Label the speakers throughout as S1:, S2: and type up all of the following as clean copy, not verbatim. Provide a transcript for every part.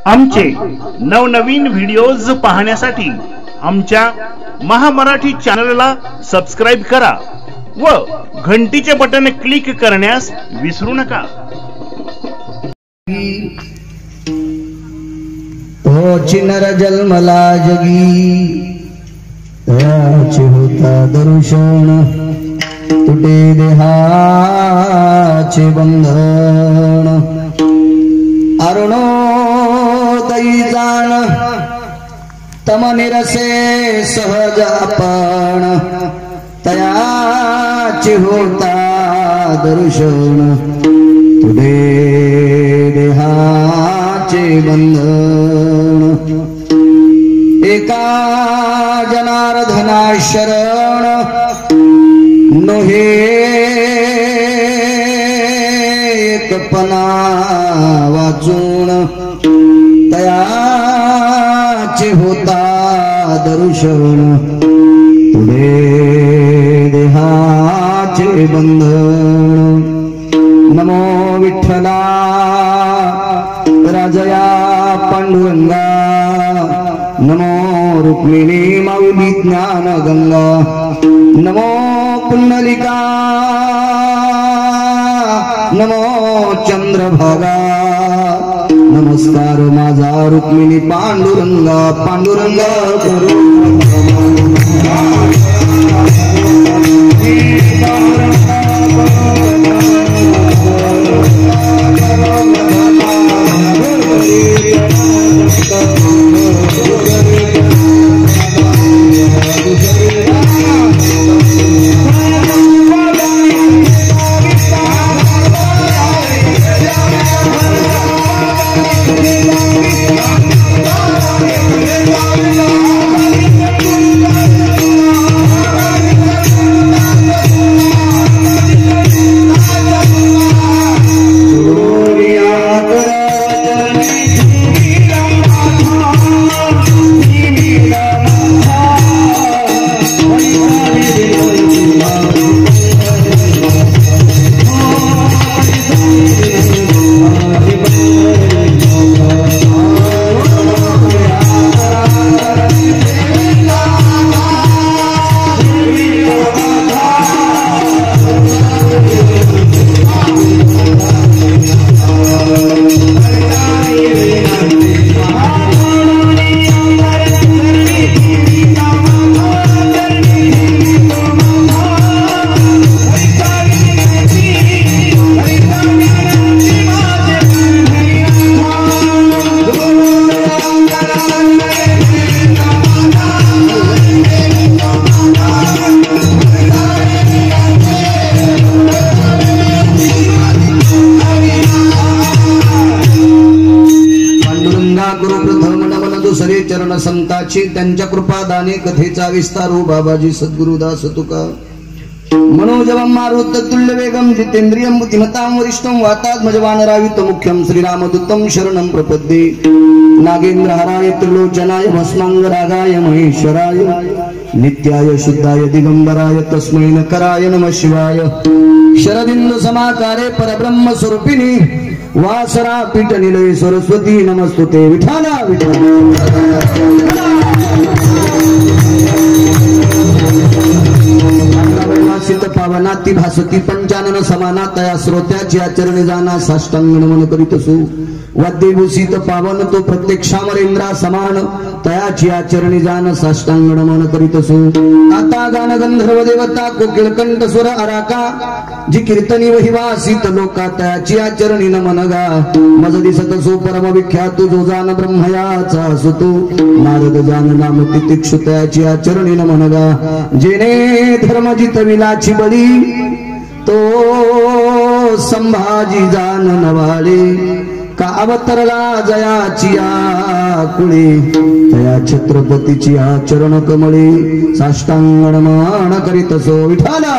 S1: आमचे नवनवीन व्हिडिओज पाहण्यासाठी आमच्या महामराठी चॅनलला सबस्क्राइब करा व घंटीचे बटन क्लिक करण्यास विसरू नका।
S2: चिनर जन्मला जगी त्याचे होता दर्शन तुटे देहाचे बंधन अरुणोदयी जाण तम निरसे सहज आपण तयाचे होता दर्शन तुटे देहाचे बंधन एका जनार्दना शरण नोहे एकपणा वाचून तयाचे होता दर्शन तुडे देहाचे बंधन नमो विठ्ठला राजया पांडुरंगा नमो रुक्मिणी माऊली ज्ञान गंगा नमो पुंडलिका नमो चंद्रभागा नमस्कार माझा रुक्मिणी पांडुरंगा पांडुरंगा चरण संताची त्यांच्या कृपादाने कथेचा विस्तारू बाबाजी सद्गुरुदास तुका मनोजवं मारुत तुल्य वेगम जितेंद्रियं बुद्धिमतां वरिष्ठं वातात्मजवानरावित मुख्यं श्रीरामदूतं शरणं प्रपद्ये नागेंद्र हराय त्रिलोचनाय भस्मांग रागाय महेश्वराय नित्याय शुद्धाय दिगंबराय तस्मै नकराय नमः शिवाय शरदिंदु समाकारे परब्रह्म स्वरूपिणी वासरा पीठ निलय सरस्वती नमस्तुते विठाला विठाला पावनाती भासती पंचानन समाना तया श्रोत्याची आचरणी जाना साष्टांग नमन करीत असो वाद्यभूषित पावन तो प्रत्यक्षामरेंद्रा समान तयाची आचरणी जान साष्टांग नमन करीत असो आता गान गंधर्व देवता कोकिळकंठ सुर अराका जी कीर्तनी वहिवासित लोका तयाची आचरणी नमन गा मज दिसत सो परम विख्यात जो जान ब्रह्मयाचा सुतो नारद जान नाम तितिक्षु तयाची आचरणी नमन गा जेने धर्म जितविलाची बळी तो संभाजी जान नवाळे का अवतरला जयाची आकुळे तया छत्रपतीची आचरण कमळे साष्टांग नमन करीत सो विठाला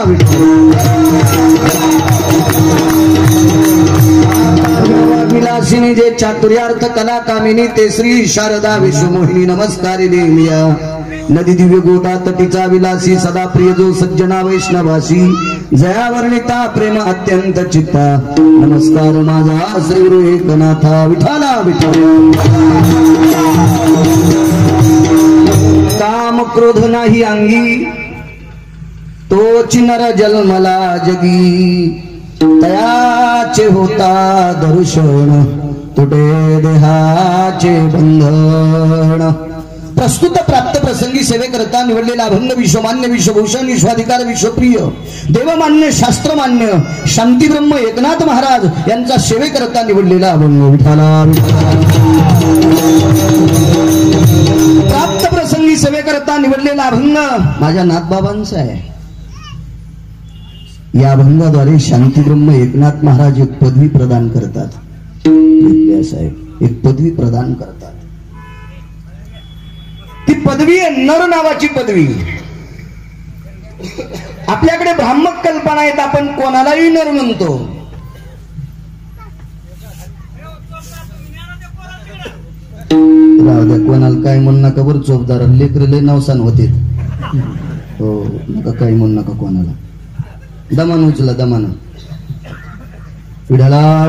S2: विलासिनी जे चातुर्यार्थ कला कामिनी ते श्री शारदा विश्वमोहिनी नमस्कारी देविया नदी दिव्य गोदा तटीचा विलासी सदा प्रिय जो सज्जना वैष्णवासी जया वर्णिता प्रेम अत्यंत चित्ता नमस्कार माझा श्री गुरु एकनाथा विठाला विठ्ठला काम क्रोध नाही अंगी तोच नर जन्मला जगी तयाचे होता दर्शन तुटे देहाचे बंधन प्रस्तुत प्राप्त प्रसंगी सेवे करता निवडलेला अभंग विश्वमान्य विश्वभूषण विश्वाधिकार विश्वप्रिय देवमान्य शास्त्रमान्य शांतीब्रह्म एकनाथ महाराज यांचा सेवे करता निवडलेला अभंग विठाला प्राप्त प्रसंगी सेवे करता निवडलेला अभंग माझ्या नाथबाबांचा आहे। या अभंगाद्वारे शांतीब्रह्म एकनाथ महाराज एक पदवी प्रदान करतात। साहेब एक पदवी प्रदान करतात। ती पदवी आहे नर नावाची पदवी। आपल्याकडे भ्रामक कल्पना आहेत, आपण कोणालाही नर म्हणतो। राहू द्या, कोणाला काय म्हणू नका बरं, चोपदार लेकर लय नवसान होते हो, नका काय म्हणू नका कोणाला। दमान उचला दमान विढाला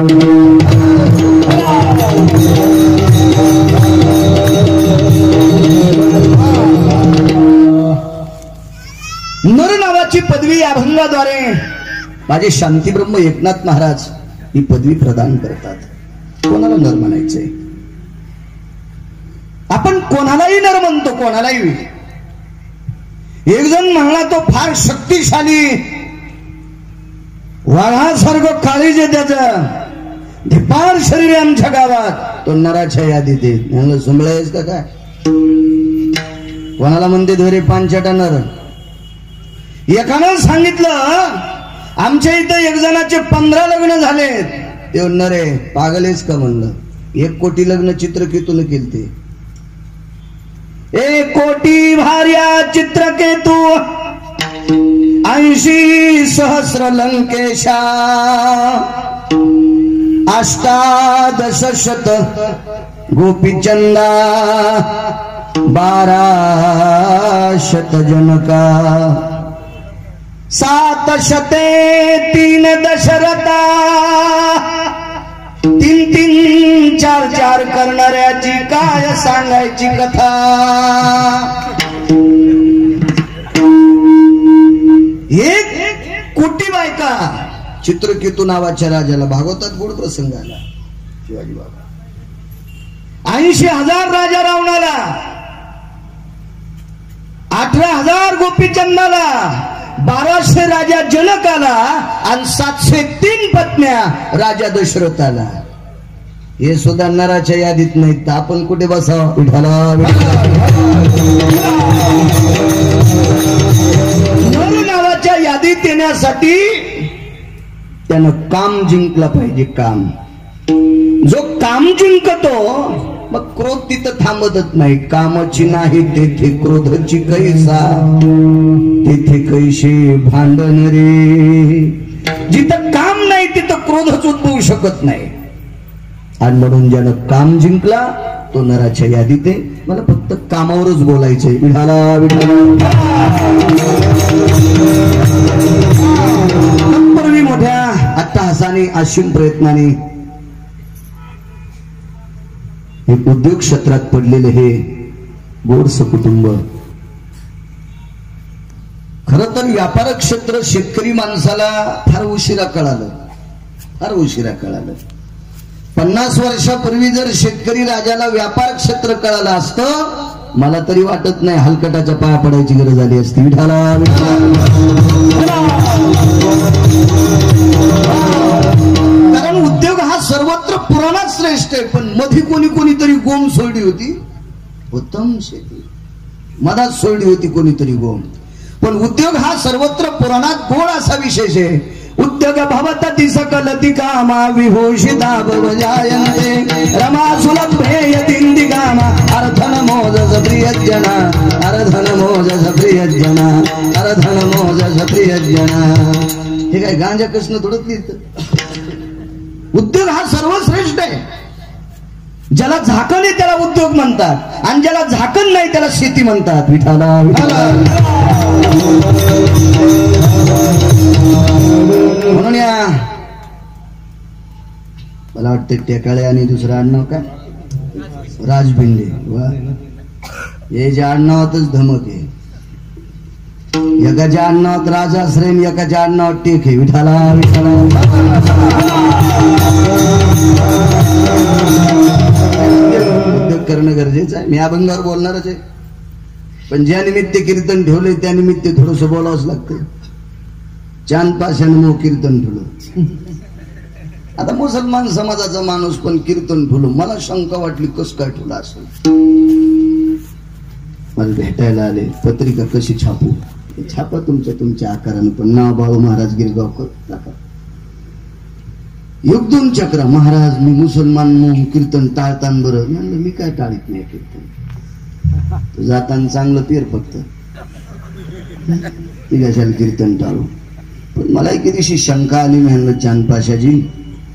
S2: नर नावाची पदवी अभंगाद्वारे माझे शांतीब्रह्म एकनाथ महाराज ही पदवी प्रदान करतात। कोणाला नर म्हणायचंय? आपण कोणालाही नर म्हणतो, कोणालाही। एक जण म्हणला तो फार शक्तिशाली, वाघासारखं काळीज आहे त्याचं, धिपार शरीर आमच्या गावात, तो नराच्या यादीत आहे। सुंबळायच का काय? कोणाला म्हणते धोरे पांचटा नर? एकानं सांगितलं आमच्या इथं एक जणाचे 15 लग्न झालेत, ते नर आहे। पागलेच का म्हणलं? 1 कोटी लग्न चित्रकेतून केलते। 1 कोटी भार्या चित्रकेतू 80 सहस्र लंकेशा 18 शत गोपीचंदा 12 शत जनका 703 दशरथा 3 4 करणाऱ्याची काय सांगायची कथा। 1 कोटी बायका चित्रकेतू नावाच्या राजाला, भागवतात गोड प्रसंग आला शिवाजी बाबा। 80,000 राजा रावणाला, 18,000 गोपीचंदाला, 1200 राजा जनकाला आणि 703 पत्न्या राजा दशरथाला। हे सुद्धा नराच्या यादीत नाहीत, आपण कुठे बसावं? विठाला नर नावाच्या यादीत येण्यासाठी त्यानं काम जिंकला पाहिजे। काम जो काम जिंकतो मग क्रोध तिथं थांबतच नाही। कामाची नाही तेथे क्रोधाची कैसा, तेथे कैसे भांडण रे। जिथं काम नाही तिथं क्रोधच उद्भवू शकत नाही। आणि म्हणून ज्यानं काम जिंकला तो नराच्या यादीत आहे। मला फक्त कामावरच बोलायचंय। विठाला विठाला पूर्वी मोठ्या अट्टहासाने असीम प्रयत्नाने हे उद्योग क्षेत्रात पडलेले हे गोडस कुटुंब, खर तर व्यापार क्षेत्र शेतकरी माणसाला फार उशिरा कळालं, फार उशिरा कळालं। 50 वर्षापूर्वी जर शेतकरी राजाला व्यापार क्षेत्र कळालं असतं, मला तरी वाटत नाही हलकटाच्या पाया पडायची गरज झाली असती। विठाला कारण उद्योग हा सर्वत्र पुराणात श्रेष्ठ आहे, पण मध्ये कोणीतरी गोम सोडली होती। उत्तम शेती मधात सोडली होती कोणीतरी गोम, पण उद्योग हा सर्वत्र पुराणात गोड असा विशेष आहे। उद्योग भवतति सकलति कामा विभूषिता भवजायन्ते Rama सुलभे यतिन्दिकामा earthen Moses प्रियजना earthen Moses प्रियजना earthen Moses प्रियजना। हे काय गांजा कृष्ण थोडंच लिहित? उद्योग हा सर्वश्रेष्ठ आहे। ज्याला झाकण आहे त्याला उद्योग म्हणतात आणि ज्याला झाकण नाही त्याला शेती म्हणतात. विठाला विठाला. म्हणून या मला वाटतं टेकाळे आणि दुसरं आडनाव काय राजबिंडे. वा हे जे आडनावातच धमक आहे. एकाच्या आडनावात राजाश्रय एकाच्या आडनावात टेक आहे. विठाला विठाला. उद्योग करणं गरजेचं आहे. मी अभंगावर बोलणारच आहे पण ज्या निमित्त कीर्तन ठेवले त्या निमित्त थोडस बोलावंच लागतं. चांद पाशाने मग कीर्तन ठेवलं. आता मुसलमान समाजाचा माणूस पण कीर्तन ठेवलं. मला शंका वाटली कस काय ठेवलं असेल. मला भेटायला आले. पत्रिका कशी छापू. छापा तुमच्या आकारानं पण नाव बाळू महाराज गिरगावकर टाका. युगदून चक्र महाराज मी मुसलमान म्हणून कीर्तन टाळतान बरं. म्हणलं मी काय टाळीत नाही कीर्तन. जाताना चांगलं पेर फक्त ती कशाला कीर्तन टाळू. पण मला एक दिवशी शंका आली. म्हणलं चांदपाशाजी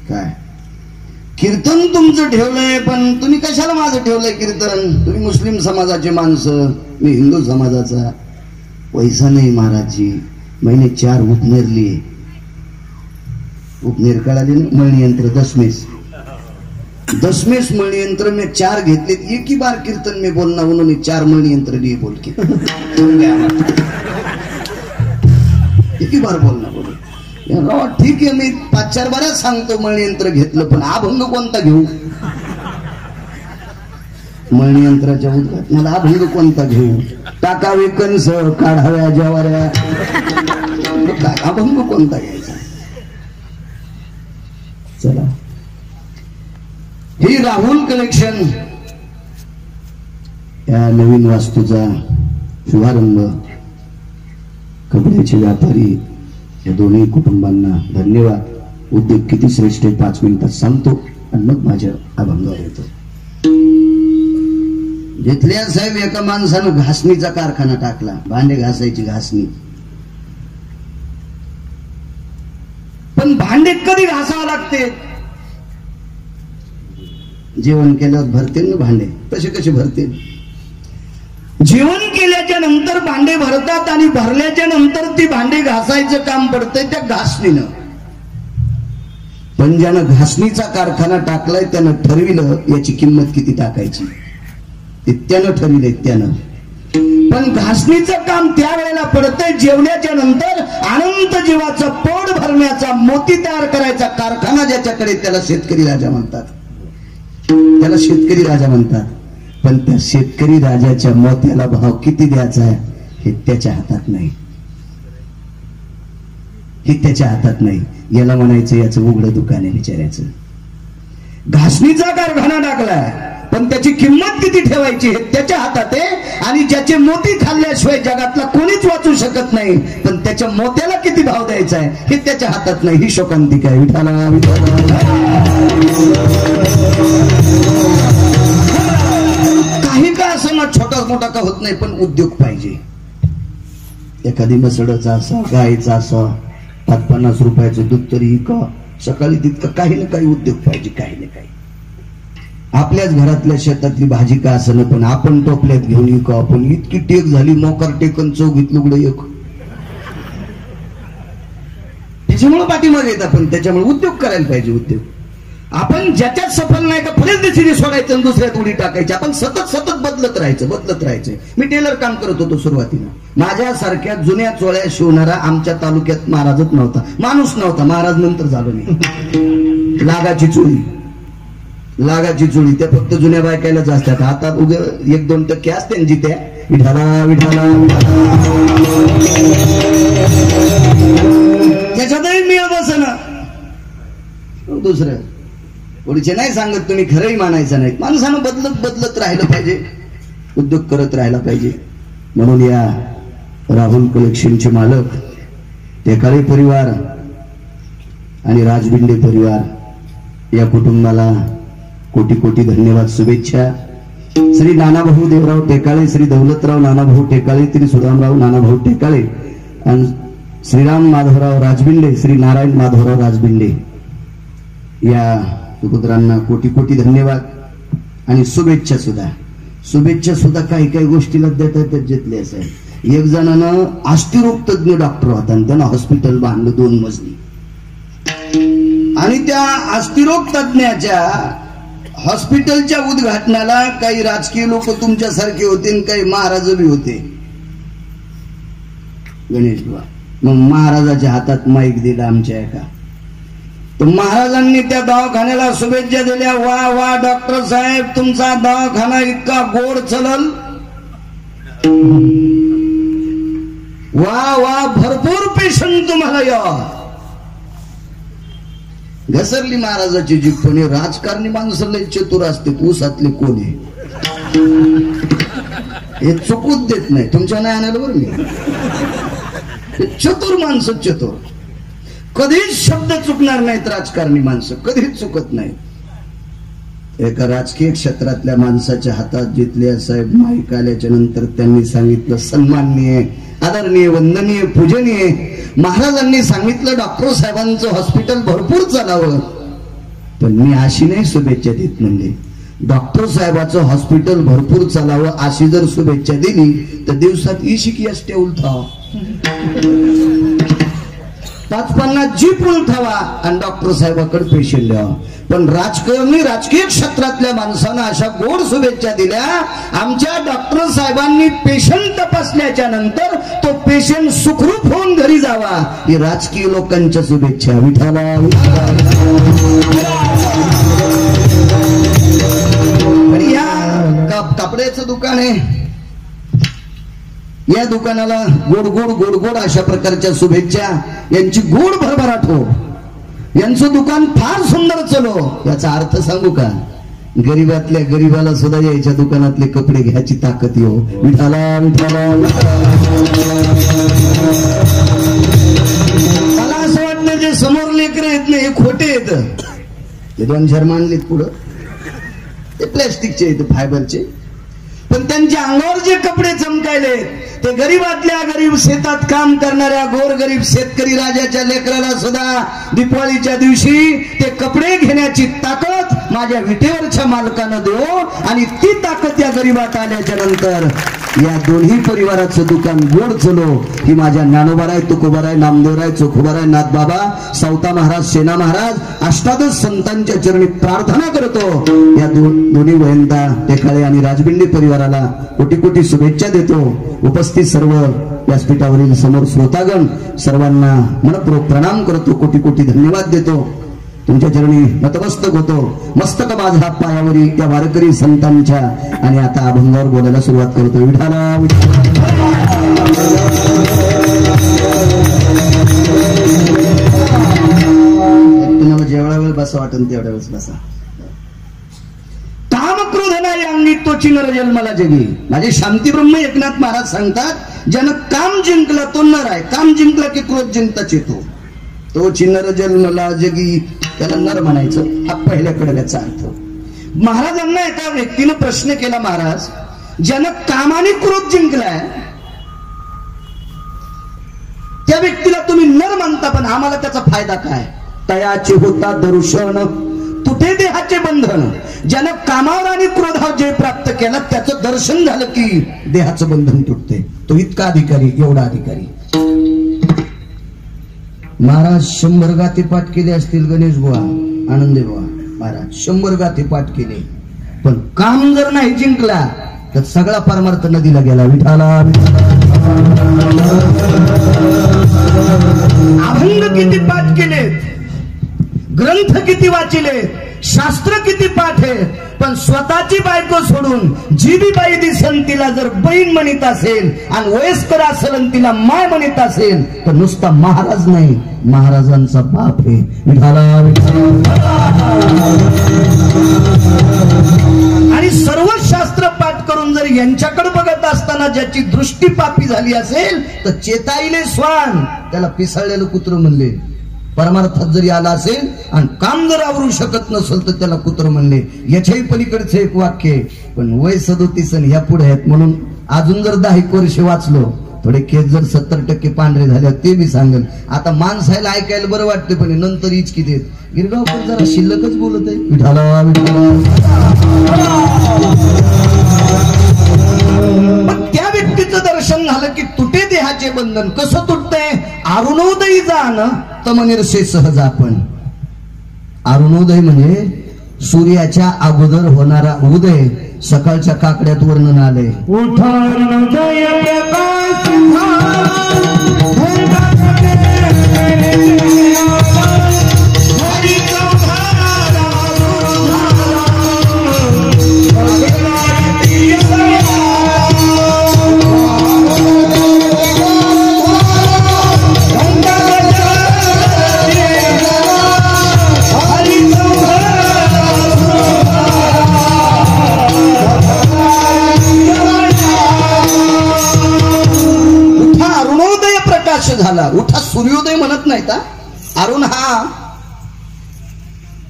S2: काय कीर्तन तुमचं ठेवलंय पण तुम्ही कशाला माझं ठेवलंय कीर्तन. तुम्ही मुस्लिम समाजाचे माणसं मी हिंदू समाजाचा. पैसा नाही महाराजजी. महिने 4 उपनेरली. उपनेर कळाली ना मळणीयंत्र दशमेश मणियंत्र में 4 घेतले. एक ही बार कीर्तन में बोलना उन्होंने 4 मणियंत्र लिए बोल के. एक ही बार बोलना बोल. ठीक आहे मी 5-4 बाऱ्याच सांगतो मणियंत्र घेतलं पण अभंग कोणता घेऊ. मणियंत्राच्या उद्घाटनाला अभंग कोणता घेऊ. टाकावे कंस काढाव्या ज्वाऱ्या. अभंग कोणता घ्यायचा. चला ही राहुल कलेक्शन या नवीन वास्तूचा शुभारंभ. कपड्याचे व्यापारी या दोन्ही कुटुंबांना धन्यवाद. उद्योग किती श्रेष्ठ आहे 5 मिनिटात सांगतो आणि मग माझ्या अभंगावर येतो. घेतल्या साहेब एका माणसानं घासणीचा कारखाना टाकला. भांडे घासायची घासणी. पण भांडे कधी घासावं लागते. जेवण केल्यावर भरते ना भांडे. कसे भरते. जेवण केल्याच्या नंतर भांडे भरतात आणि भरल्याच्या नंतर ती भांडे घासायचं काम पडतंय त्या घासणीनं. पण ज्यानं घासणीचा कारखाना टाकलाय त्यानं ठरविलं याची किंमत किती टाकायची. ते त्यानं ठरविलंय त्यानं. पण घासणीचं काम त्यावेळेला पडतंय जेवण्याच्या नंतर. अनंत जीवाचं पोट भरण्याचा मोती तयार करायचा कारखाना ज्याच्याकडे त्याला शेतकरी राजा म्हणतात. पण त्या शेतकरी राजाच्या मोत्याला भाव किती द्यायचा आहे हे त्याच्या हातात नाही. याला म्हणायचं याचं उघडं दुकान आहे विचारायचं. घासणीचा कारखाना टाकलाय पण त्याची किंमत किती ठेवायची हे त्याच्या हातात आहे. आणि ज्याचे मोती खाल्ल्याशिवाय जगातला कोणीच वाचू शकत नाही पण त्याच्या मोत्याला किती भाव द्यायचा आहे हे त्याच्या हातात नाही. ही शोकांतिका आहे. विठाला काही का असं ना छोटा मोठा का होत नाही पण उद्योग पाहिजे. एखादी मसडचा असा गायचा असा 50 रुपयाचं दूध तरी का सकाळी तितकं काही ना काही उद्योग पाहिजे. काही ना काही आपल्याच घरातल्या शेतातली भाजी का असं पण आपण टोपल्यात घेऊन येऊ का. आपण इतकी टेक झाली मोकार टेकन चौघीत लुगडं एक. त्याच्यामुळे पाठीमागे येत आपण. त्याच्यामुळे उद्योग करायला पाहिजे. उद्योग आपण ज्याच्यात सफल नाही का पुढेच दिशेने सोडायचं आणि दुसऱ्यात उडी टाकायची. आपण सतत बदलत राहायचं. मी टेलर काम करत होतो सुरुवातीला. माझ्यासारख्या जुन्या चोळ्या शिवणारा आमच्या तालुक्यात महाराजच नव्हता. माणूस नव्हता. महाराज नंतर झालो मी. लागाची चोळी त्या फक्त जुन्या बायकायलाच असतात. आता उद्या 1-2% असते जिथे. विठाला त्याच्यातही मिळत असं ना. दुसरं पुढचे नाही सांगत तुम्ही खरंही मानायचं नाही. माणसानं बदलत राहिलं पाहिजे. उद्योग करत राहिला पाहिजे. म्हणून या राहुल कलेक्शनचे मालक टेकाळे परिवार आणि राजबिंडे परिवार या कुटुंबाला कोटी धन्यवाद शुभेच्छा. श्री नानाभाऊ देवराव टेकाळे, श्री दौलतराव नानाभाऊ टेकाळे, श्री सुदामराव नानाभाऊ टेकाळे आणि श्रीराम माधवराव राजबिंडे, श्री नारायण माधवराव राजबिंडे या सुपुत्रांना कोटी धन्यवाद. आणि शुभेच्छा सुद्धा काही काही गोष्टीला देता येतात जिथले असं. एक जणानं अस्थिरोग तज्ञ डॉक्टर होता आणि त्यानं हॉस्पिटल बांधलं 2 मजली. आणि त्या अस्थिरोग तज्ञाच्या हॉस्पिटलच्या उद्घाटनाला काही राजकीय लोक तुमच्यासारखे होते आणि काही महाराज बी होते. गणेश बाबा मग महाराजाच्या हातात माईक दिला आमच्या एका. तर महाराजांनी त्या दवाखान्याला शुभेच्छा दिल्या. वा वा डॉक्टर साहेब, तुमचा दवाखाना इतका गोड चलल. वा वा भरपूर पेशंट तुम्हाला या. घसरली महाराजाची जीभ. पण राजकारणी माणसं लय चतुर असते. ऊसातले कोणी हे चुकूच देत नाही. तुमच्या नाही आणायला बरं मी. चतुर माणसं चतुर. कधीच शब्द चुकणार नाहीत राजकारणी माणसं. कधीच चुकत नाही. एका राजकीय क्षेत्रातल्या माणसाच्या हातात जितल्या साहेब माईक आल्याच्या नंतर त्यांनी सांगितलं, सन्माननीय, आदरणीय, वंदनीय, पूजनीय महाराजांनी सांगितलं डॉक्टर साहेबांचं हॉस्पिटल भरपूर चालावं. पण मी अशी नाही शुभेच्छा देत. म्हणजे डॉक्टर साहेबाचं हॉस्पिटल भरपूर चालावं अशी जर शुभेच्छा दिली तर दिवसात इशिकी असते उलथाव 5-50 जीप उलथावा आणि डॉक्टर साहेबाकडे पेशंट द्यावा. पण राजकीय क्षेत्रातल्या माणसांना अशा गोड शुभेच्छा दिल्या. आमच्या डॉक्टर साहेबांनी पेशंट तपासल्याच्या नंतर तो पेशंट सुखरूप होऊन घरी जावा. ही राजकीय लोकांच्या शुभेच्छा. विठाला या कपड्याचं दुकान आहे. या दुकानाला गोड गोड गोड गोड अशा प्रकारच्या शुभेच्छा. यांची गोड भरभराट हो. यांचं दुकान फार सुंदर चलो. याचा अर्थ सांगू का? गरीबातल्या गरीबाला सुद्धा याच्या दुकानातले कपडे घ्यायची ताकद येऊ. विठाला विठाला. मला असं वाटतं जे समोर लेकरं आहेत ना हे खोटे येत. ते 2 मानलेत पुढं. ते प्लॅस्टिकचे आहेत, फायबरचे. पण त्यांच्या अंगावर जे कपडे चमकायले ते गरीबातल्या गरीब शेतात काम करणाऱ्या गोरगरीब शेतकरी राजाच्या लेकराला सुद्धा दिवाळीच्या दिवशी ते कपडे घेण्याची ताकद माझ्या विटेवरच्या मालकानं देऊ. आणि ती ताकद या गरीबात आल्याच्या नंतर या दोन्ही परिवाराचं दुकान गोड चलो. ही माझ्या ज्ञानोबाराय, तुकोबाराय, नामदेवराय, चोखोबाराय, नाथबाबा, सावता महाराज, सेना महाराज, अष्टादश संतांच्या चरणी प्रार्थना करतो. या दोन्ही वयंता टेकाळे आणि राजबिंडे परिवाराला कोटी कोटी शुभेच्छा देतो. उपस्थित सर्व व्यासपीठावरील समोर श्रोतागण सर्वांना मनपूर्वक प्रणाम करतो. कोटी कोटी धन्यवाद देतो. तुमच्या चरणी नतमस्तक होतो. मस्तक माझा पायावरी या वारकरी संतांच्या. आणि आता अभंगावर बोलायला सुरुवात करतो. विठाला तुम्हाला जेवढा वेळ बसा वाटेल तेवढ्या वेळेस बसा. काम क्रोध नाही अंगी तोची नर जन्माला जगी. माझे शांती ब्रह्म एकनाथ महाराज सांगतात, ज्यानं काम जिंकला तो नर आहे. काम जिंकला की क्रोध जिंकताच येतो. तो चिन्नर जन्मला जगी, त्याला नर म्हणायचं. हा पहिल्या कडव्याचा अर्थ. महाराजांना एका व्यक्तीनं प्रश्न केला, महाराज ज्यानं कामाने क्रोध जिंकलाय त्या व्यक्तीला तुम्ही नर म्हणता, पण आम्हाला त्याचा फायदा काय? तयाचे होता दर्शन तुटे देहाचे बंधन. ज्यानं कामावर आणि क्रोधावर जय प्राप्त केला त्याचं दर्शन झालं की देहाचं बंधन तुटते. तो इतका अधिकारी, एवढा अधिकारी. महाराज 100 गाथे पाठ केले असतील. गणेश बुवा, आनंदे बुवा महाराज 100 गाथे पाठ केले. पण काम जर नाही जिंकला तर सगळा परमार्थ नदीला गेला. विठाला अभंग किती पाठ केलेत, ग्रंथ किती वाचिले, शास्त्र किती पाठ आहे, पण स्वतःची बायको सोडून जी बी बाई दिसन तिला जर बहीण म्हणत असेल आणि वयस्कर असेल तिला माय म्हणत असेल तर नुसता महाराज नाही, महाराजांचा बाप आहे. आणि सर्व शास्त्र पाठ करून जर यांच्याकडे बघत असताना ज्याची दृष्टी पापी झाली असेल तर चेताईले स्वान, त्याला पिसाळलेलं कुत्र म्हणले. परमार्थात जरी आला असेल आणि काम जर आवरू शकत नसेल तर त्याला कुत्र म्हणले. याच्याही पलीकडचं एक वाक्य. पण वय 37 आणि ह्या पुढे आहेत म्हणून अजून जर 10 वर्ष वाचलो, थोडे केस जर 70% पांढरे झाले ते बी सांगेल. आता माणसाला ऐकायला बरं वाटतं पण नंतर इचकी देत. गिरगावकर जरा शिल्लकच बोलत आहे. विठाला विठाला की तुटे देहाचे बंधन. कसं तुटतंय? अरुणोदयी जाण तमनिर्षे सहज आपण. अरुणोदय म्हणजे सूर्याच्या अगोदर होणारा उदय. सकाळच्या काकड्यात वर्णन आले. झाला. उठा सूर्योदय म्हणत नाही का? अरुण हा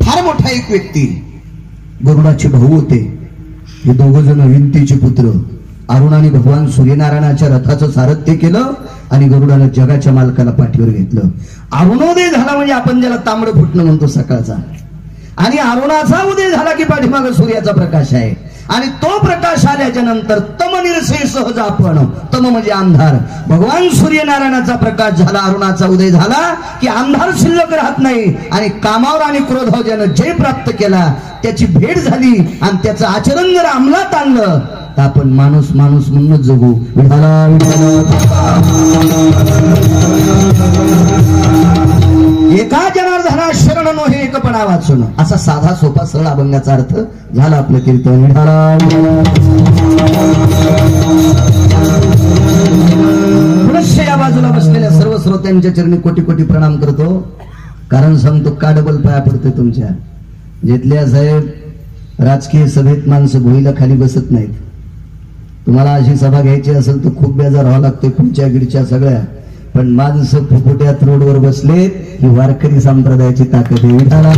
S2: फार मोठा एक व्यक्ती. गरुडाचे भाऊ होते. हे दोघ जण विंतीचे पुत्र. अरुण आणि भगवान सूर्यनारायणाच्या रथाचं सारथ्य केलं आणि गरुडानं जगाच्या मालकाला पाठीवर घेतलं. अरुणोदय झाला म्हणजे आपण ज्याला तांबड फुटणं म्हणतो सकाळचा. आणि अरुणाचा उदय झाला की पाठीमागे सूर्याचा प्रकाश आहे. आणि तो प्रकाश आल्याच्या नंतर तमनिर्षे सहज आपण. तम म्हणजे अंधार. भगवान सूर्यनारायणाचा प्रकाश झाला, अरुणाचा उदय झाला की अंधार शिल्लक राहत नाही. आणि कामावर आणि क्रोधावर ज्यानं जय प्राप्त केला त्याची भेट झाली आणि त्याचं आचरण जर अंमलात आणलं तर आपण माणूस माणूस म्हणूनच जगू. विठाला एका जनार्दना शरण नो हे एकपणा वाचून. असा साधा सोपा सरळ अभंगाचा अर्थ झाला आपलं कीर्तन. विठाला पुनश्च या बाजूला बसलेल्या सर्व श्रोत्यांच्या चरणी कोटी कोटी प्रणाम करतो. कारण सांगतो का डबल पाया पडतोय तुमच्या. जेथल्या साहेब राजकीय सभेत माणसं भोईला खाली बसत नाहीत. तुम्हाला अशी सभा घ्यायची असेल तर खूप बेजार व्हावं लागतोय खुर्च्या गिडच्या सगळ्या. पण माणसं फुफुट्यात रोडवर बसलेत ही वारकरी संप्रदायाची ताकद आहे. विठाला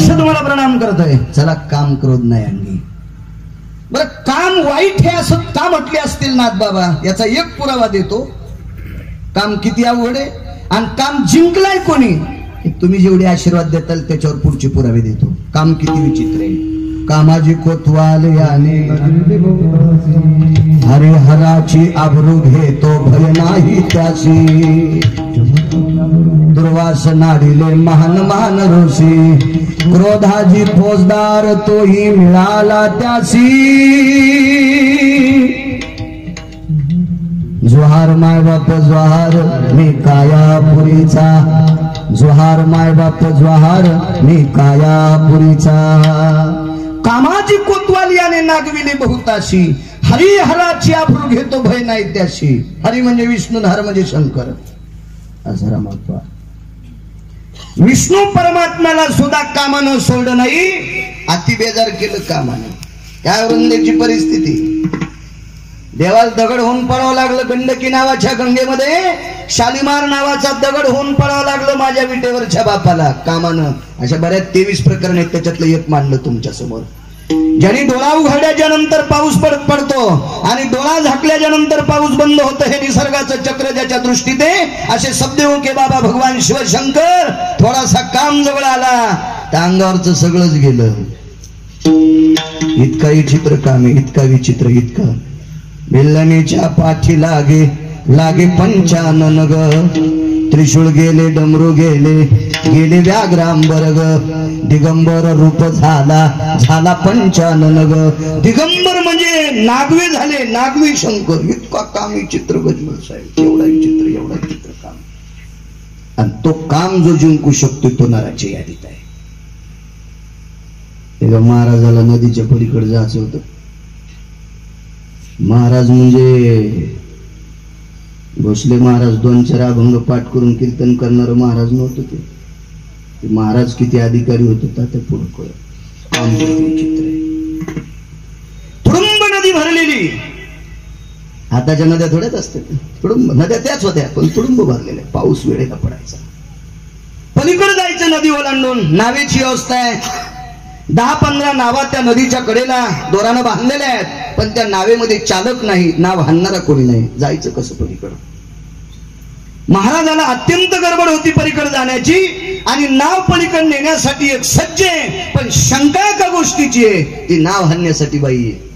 S2: तुम्हाला प्रणाम करतोय. चला काम क्रोध नाही अंगी. बरं काम वाईट हे असं का म्हटले असतील नाथ बाबा याचा एक पुरावा देतो. काम किती अवघड आहे आणि काम जिंकलाय कोणी तुम्ही जेवढे आशीर्वाद देताल त्याच्यावर पुढचे पुरावे देतो. काम किती विचित्र आहे. कामाजी कोतवाल याने हरिहराची आबरू घेतो भय नाही त्याची. दुर्वास नाडिले महान महान ऋषी क्रोधाजी फौजदार तोही मिळाला त्यासी. जोहार माय बाप जोहार मी कायापुरीचा. जोहार माय बाप जोहार मी कायापुरीचा. कामाची कोतवाल याने नागविले बहुताशी. हरिहराची आबरू घेतो भय नाही त्याशी. हरी म्हणजे विष्णू, हर म्हणजे शंकर. असा रामाप्पा विष्णू परमात्म्याला सुद्धा कामानं सोडलं नाही. अति बेजार केलं कामानं. काय वृंदेची परिस्थिती. देवाला दगड होऊन पळावं लागलं गंडकी नावाच्या गंगेमध्ये. शालिमार नावाचा दगड होऊन पळावं लागलं माझ्या विटेवरच्या बापाला कामानं. अशा बऱ्याच 23 प्रकरण आहेत. त्याच्यातलं एक मांडलं तुमच्या समोर. ज्यांनी डोळा उघडल्याच्या नंतर पाऊस पडतो आणि डोळा झाकल्याच्या नंतर पाऊस बंद होतं हे निसर्गाचं चक्र ज्याच्या दृष्टीत आहे. असे शब्देव के बाबा भगवान शिवशंकर. थोडासा काम जवळ आला तर अंगावरचं सगळंच गेलं. इतका विचित्र काम आहे. इतका विचित्र. इतका बिल्लणीच्या पाठी लागे लागे पंचानन ग. त्रिशूळ गेले डमरू गेले गेले व्याघ्रांबर ग. दिगंबर रूप झाला झाला पंचानन ग. दिगंबर म्हणजे नागवे झाले नागवी शंकर. इतका काम चित्र गजमल साहेब. एवढा चित्र काम. आणि तो काम जो जिंकू शकतो तो नराच्या यादीत आहे. महाराजाला नदीच्या पलीकडे जायचं होतं. महाराज म्हणजे भोसले महाराज 2-4 अभंग पाठ करून कीर्तन करणार महाराज नव्हतं ते. महाराज किती अधिकारी होते त्या पुढे कळत. चित्र आहे. तुडुंब नदी भरलेली. आताच्या नद्या थोड्याच असतात. तुडुंब नद्या त्याच होत्या पण तुडुंब भरलेल्या. पाऊस वेळेला पडायचा. पलीकडे जायचं नदी ओलांडून. नावेची व्यवस्था आहे. 10-15 नावा त्या नदीच्या कडेला दोरानं बांधलेल्या आहेत. पण त्या नावेमध्ये चालक नाही. नाव हाणणारा कोणी नाही. जायचं कसं पलीकडं. महाराजाला अत्यंत गडबड होती पलीकडे जाण्याची. आणि नाव पलीकडे नेण्यासाठी एक सज्ज आहे, पण शंका एका गोष्टीची आहे, ती नाव हाणण्यासाठी बाई आहे.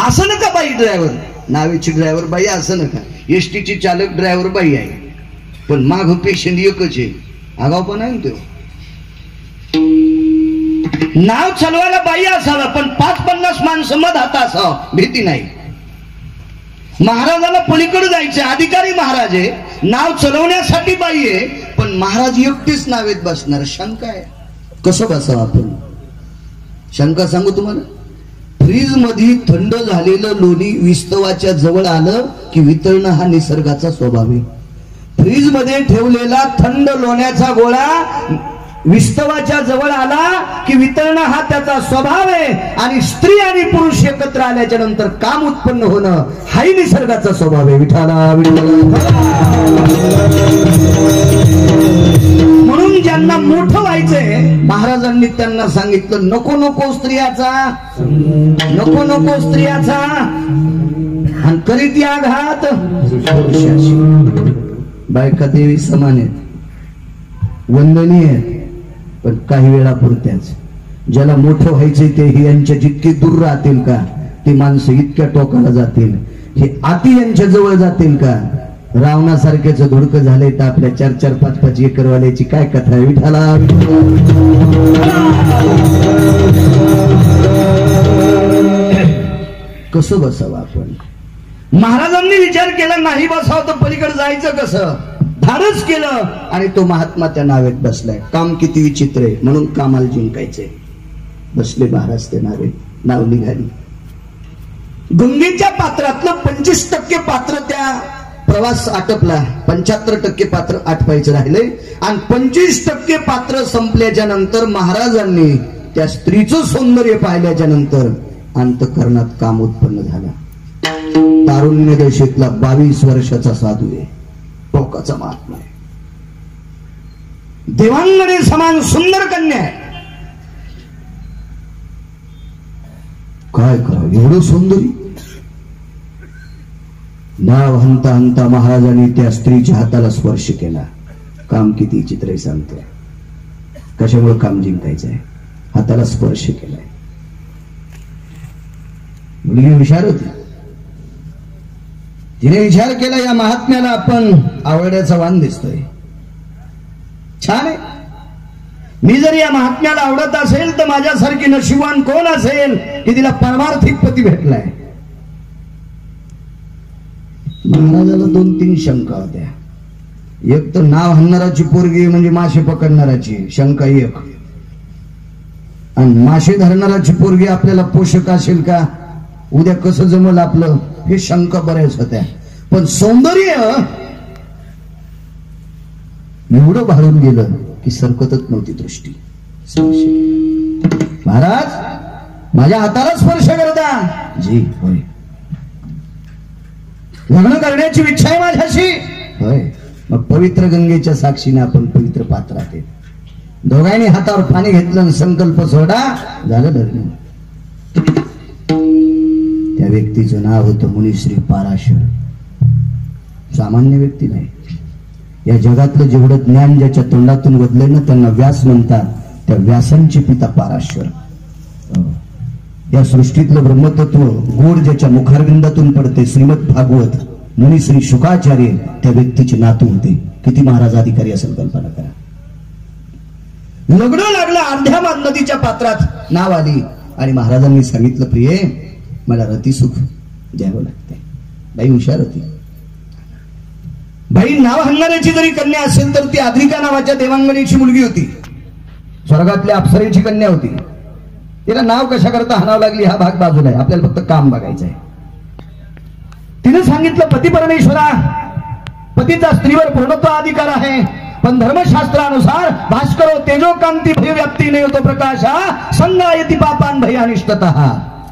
S2: असं नका बाई ड्रायव्हर, नावेची ड्रायव्हर बाई असं नका. एसटीची चालक ड्रायव्हर बाई आहे, पण माग पेशंट एकच आहे, आगाव पण आहे तो. नाव चालवायला बाई असावं, पण 5-50 माणसं मध हाता असावं, भीती नाही. महाराजाला पलीकडे जायचे, अधिकारी महाराज आहे, नाव चालवण्यासाठी बाई आहे, पण महाराज एकटीच नावेत बसणार. शंका आहे, कसं बसावं आपण? शंका सांगू तुम्हाला. फ्रीज मध्ये थंड झालेलं लोणी विस्तवाच्या जवळ आलं की वितळणं हा निसर्गाचा स्वभाव आहे. फ्रीज मध्ये ठेवलेला थंड लोण्याचा गोळा विस्तवाच्या जवळ आला की वितळणं हा त्याचा स्वभाव आहे. आणि स्त्री आणि पुरुष एकत्र आल्याच्या नंतर काम उत्पन्न होणं हाही निसर्गाचा स्वभाव आहे. विठाला म्हणून ज्यांना मोठं व्हायचंय, महाराजांनी त्यांना सांगितलं, नको नको स्त्रियाचा, नको नको स्त्रियाचा, आणि करीत या घात पुरुषाशी. बायका देवी समान आहेत, वंदनीय आहेत, पण काही वेळा पुरत्याच. ज्याला मोठं व्हायचंय ते यांच्या जितके दूर राहतील का, ती माणसं इतक्या टोकाला जातील. हे आती यांच्या जवळ जातील का? रावणासारख्याच धुडकं झालंय तर आपल्या 4-4, 5-5 एकरवाल्याची काय कथा आहे. विठाला कसं बसावं आपण? महाराजांनी विचार केला, नाही बसावं तर पलीकडे जायचं कसं? धाडस केलं आणि तो महात्मा त्या नावेत बसलाय. काम किती विचित्र आहे, म्हणून कामाला जिंकायचंय. बसले महाराज ते नावेत, नाव निघाली. गंगेच्या पात्रातलं 25% पात्र त्या प्रवास आटपला, 75% पात्र आटपायचं राहिलंय. आणि 25% पात्र संपल्याच्या नंतर महाराजांनी त्या स्त्रीचं सौंदर्य पाहिल्याच्या नंतर अंतःकरणात काम उत्पन्न झालं. तारुण्य दशेतला 22 वर्षाचा साधू आहे, टोकाचा महात्मा आहे, देवांगणे समान सुंदर कन्या आहे. काय करावं एवढं सुंदरी? नाव हंता हंता महाराजांनी त्या स्त्रीच्या हाताला स्पर्श केला. काम किती चित्र सांगतोय. कशामुळे काम जिंकायचंय? हाताला स्पर्श केलाय. मुलगी हुशार होती, तिने विचार केला, या महात्म्याला आपण आवडण्याचा वाण दिसतोय, छान आहे. मी जर या महात्म्याला आवडत असेल तर माझ्यासारखी नशिबान कोण असेल की तिला परमार्थिक पती भेटलाय. महाराजाला 2-3 शंका होत्या. एक तर नाव हाणणाराची पोरगी म्हणजे मासे पकडणाराची शंका एक, आणि मासे धरणाराची पोरगी आपल्याला पोषक असेल का, उद्या कसं जमल आपलं, हे शंका बऱ्याच होत्या. पण सौंदर्य एवढं भाळून गेलं की सरकतच नव्हती दृष्टी. महाराज माझ्या हाताला स्पर्श करता? जी होय. लग्न करण्याची इच्छा आहे माझ्याशी? होय. मग पवित्र गंगेच्या साक्षीने आपण पवित्र पात्रात आहे. दोघांनी हातावर पाणी घेतलं, संकल्प सोडा, झालं लग्न. त्या व्यक्तीचं नाव होतं मुनिश्री पाराशर. सामान्य व्यक्ती नाही. या जगातलं जेवढं ज्ञान ज्याच्या तोंडातून वदले ना त्यांना व्यास म्हणतात. त्या व्यासांचे पिता पाराशर. या सृष्टीतलं ब्रह्मतत्व गोड ज्याच्या मुखारविंदातून पडते, श्रीमद भागवत, मुनिश्री शुकाचार्य त्या व्यक्तीचे नातू होते. किती महाराज अधिकारी असेल कल्पना करा. लग्न लागलं, अर्ध्या नदीच्या पात्रात नाव आली आणि महाराजांनी सांगितलं, प्रिये मला रतिसुख द्यावं लागतंय. बाई हुशार होती. बाई नाव हाणणाऱ्याची जरी कन्या असेल तर ती आद्रिका नावाच्या देवांगणीची मुलगी होती. स्वर्गातल्या अप्सरेची कन्या होती. तिला नाव कशा करता हाणावं लागली हा भाग बाजूला आहे, आपल्याला फक्त काम बघायचं आहे. तिने सांगितलं, पती परमेश्वरा, पतीचा स्त्रीवर पूर्णत्व अधिकार आहे, पण धर्मशास्त्रानुसार भास्करो तेजो कांती भय व्याप्ती नाही होतो प्रकाशा संगायती पापान भय अनिष्टतः.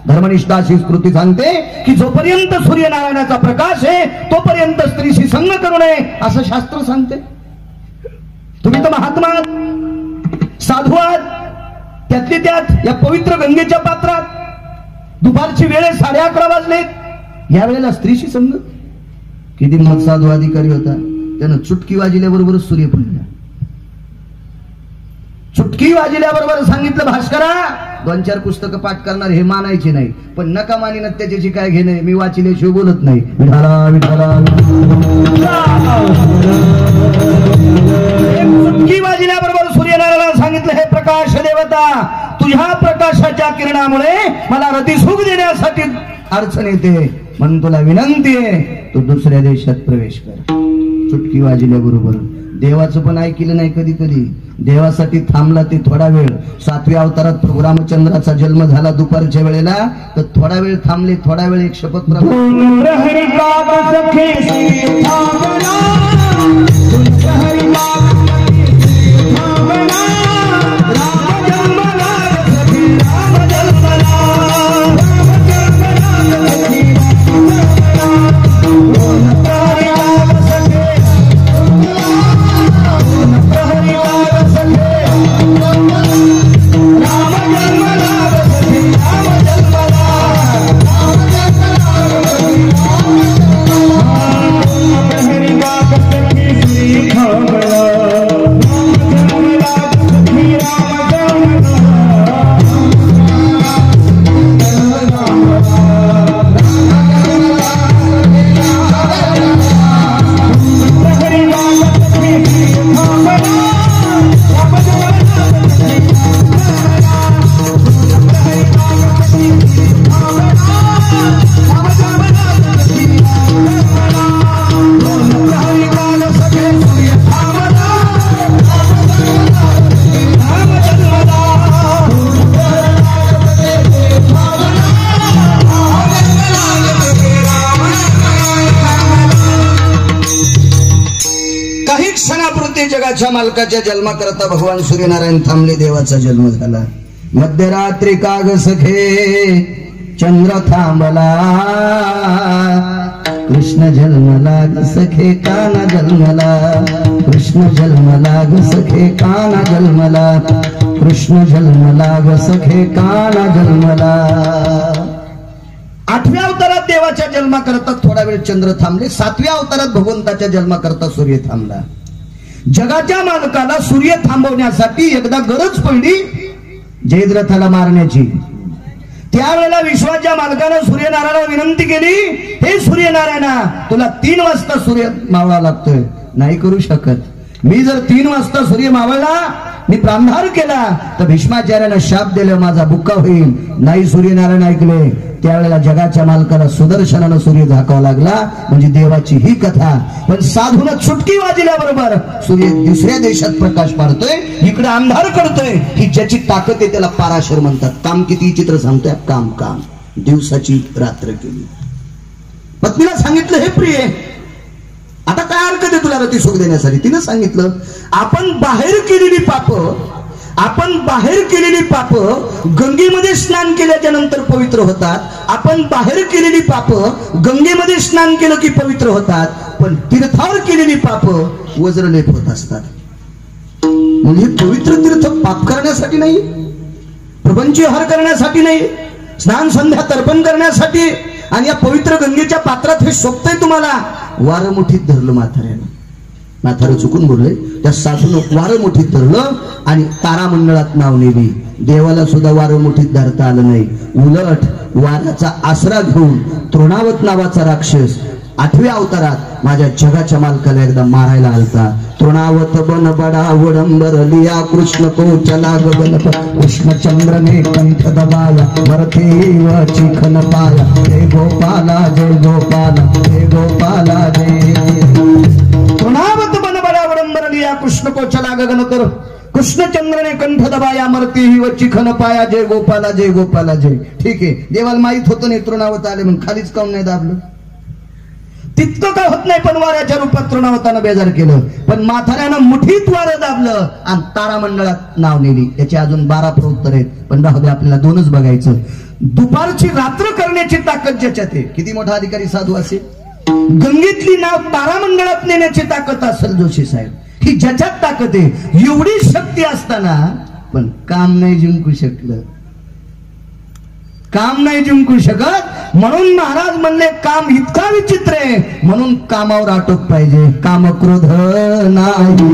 S2: धर्मनिष्ठा अशी स्मृती सांगते की जोपर्यंत सूर्यनारायणाचा प्रकाश आहे तोपर्यंत स्त्रीशी संग करू नये असं शास्त्र सांगते. तुम्ही तर महात्मा साधू आहात, त्यातली त्यात या पवित्र गंगेच्या पात्रात. दुपारची वेळ 11:30 वाजलेत. या वेळेला स्त्रीशी संग. किती मग साधू अधिकारी होता. त्यानं चुटकी वाजल्याबरोबर सूर्य पडला. चुटकी वाजल्याबरोबर सांगितलं भास्करा 2-4 पुस्तकं पाठ करणार हे मानायचे नाही, पण नका मानिन त्याच्याशी काय घेणे, मी वाचिल्याशिवाय बोलत नाही. विठाला विठाला चुटकी वाजल्याबरोबर सूर्यनारायणाला सांगितलं, हे प्रकाश देवता, तुझ्या प्रकाशाच्या किरणामुळे मला रतिसुख देण्यासाठी अडचण येते, म्हणून तुला विनंती आहे तू दुसऱ्या देशात प्रवेश कर. चुटकी वाजल्याबरोबर देवाचं पण ऐकलं नाही. कधी कधी देवासाठी थांबला ते थोडा वेळ. 7व्या अवतारात प्रभू रामचंद्राचा जन्म झाला दुपारच्या वेळेला, तर थोडा वेळ थांबले. थोडा वेळ एक शपथ जगाच्या मालकाच्या जन्माकरता भगवान सूर्यनारायण थांबले. देवाचा जन्म झाला. मध्यरात्री काग सखे चंद्र थांबला, कृष्ण जन्मला ग सखे काना जन्मला, कृष्ण जन्मला ग सखे काना जन्मला, कृष्ण जन्मला ग सखे काना जन्मला. 8व्या अवतारात देवाच्या जन्माकरता थोडा वेळ चंद्र थांबले. 7व्या अवतारात भगवंताच्या जन्माकरता सूर्य थांबला. जगाच्या मालकाला सूर्य थांबवण्यासाठी एकदा गरज पडली जयद्रथाला मारण्याची. त्यावेळेला विश्वाच्या मालकानं सूर्यनारायणाला विनंती केली, हे सूर्यनारायणा, तुला 3 वाजता सूर्य मावळा लागतोय. नाही करू शकत. मी जर 3 वाजता सूर्य मावळला, मी प्रांधार केला, तर भीष्माचार्यानं शाप दिला, माझा बुक्का होईल. नाही सूर्यनारायण ऐकले. त्यावेळेला जगाच्या मालकाला सुदर्शनानं सूर्य झाकावा लागला. म्हणजे देवाची ही कथा. पण साधून चुटकी वाजल्याबरोबर सूर्य दुसऱ्या देशात प्रकाश पाडतोय, इकडे अंधार करतोय. ही ज्याची ताकद आहे त्याला पाराशर म्हणतात. काम किती चित्र सांगतोय. काम काम दिवसाची रात्र केली. पत्नीला सांगितलं, हे प्रिय, आता काय हरकत आहे तुला रतिसुख देण्यासाठी. तिनं सांगितलं, आपण बाहेर केलेली पाप गंगेमध्ये स्नान केल्याच्या नंतर पवित्र होतात. आपण बाहेर केलेली पाप गंगेमध्ये स्नान केलं की पवित्र होतात. पण तीर्थावर केलेली पाप वज्रलेप होत असतात. म्हणजे पवित्र तीर्थ पाप करण्यासाठी नाही, प्रपंच व्यवहार करण्यासाठी नाही, स्नान संध्या तर्पण करण्यासाठी. आणि या पवित्र गंगेच्या पात्रात हे सोपतंय तुम्हाला. वारं मुठीत धरलं म्हाताऱ्यानं. म्हातारं चुकून बोलले. त्या साधून वारं मुठीत धरलं आणि तारामंडळात नाव नेली. देवाला सुद्धा वारं मुठीत धरता आलं नाही. उलट वाराचा आसरा घेऊन तृणावत नावाचा राक्षस 8व्या अवतारात माझ्या जगाच्या मालकाला एकदा मारायला आलता. तृणावत बन बडा वडंबर लिया कृष्ण को चला गगन पर, कृष्णचंद्र ने कंठ दबाया वरते व चिखन पाया. जय गोपाला जय गोपाला जय गोपाला जय. तृणावत बन बडा वडंबर लिया कृष्ण को चला गगन कर, कृष्णचंद्र ने कंठ दबाया मरते ही व चिखन पाया. जय गोपाला जय गोपाला जय. ठीक आहे, देवाला माहित होतं नाही तृणावत आले म्हणून खालीच काऊन नाही दाबलं. तितकं काय होत नाही, पण वाऱ्याच्या रूपात तृणावतानं बेजार केलं. पण म्हाताऱ्यानं मुठीत वारं दाबलं आणि तारामंडळात नाव नेली. त्याचे अजून 12 प्रउत्तर आहेत, पण राहू दे, आपल्याला 2च बघायचं. दुपारची रात्र करण्याची ताकद ज्याच्यात आहे, किती मोठा अधिकारी साधू असेल. गंगेतली नाव तारामंडळात नेण्याची ताकद असेल जोशी साहेब, ही ज्याच्यात ताकद आहे. एवढी शक्ती असताना पण काम नाही जिंकू शकलं. काम नाही जिंकू शकत. म्हणून महाराज म्हणले काम इतका विचित्र आहे, म्हणून कामावर आटोप पाहिजे. काम क्रोध नाही.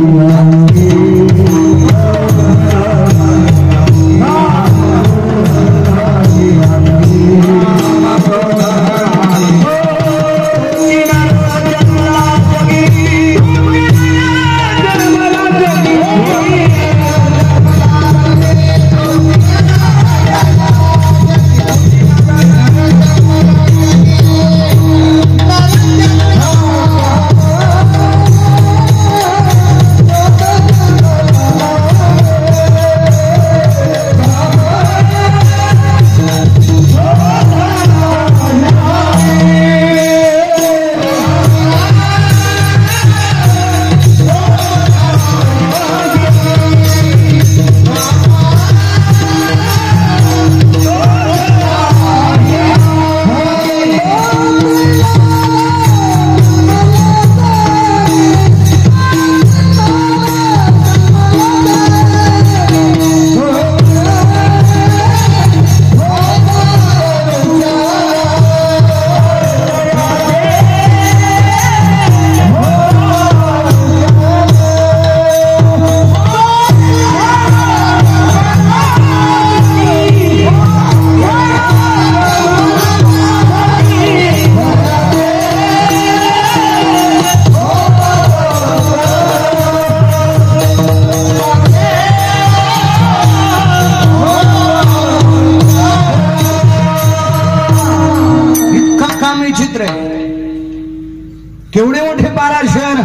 S2: केवढे मोठे पाराशर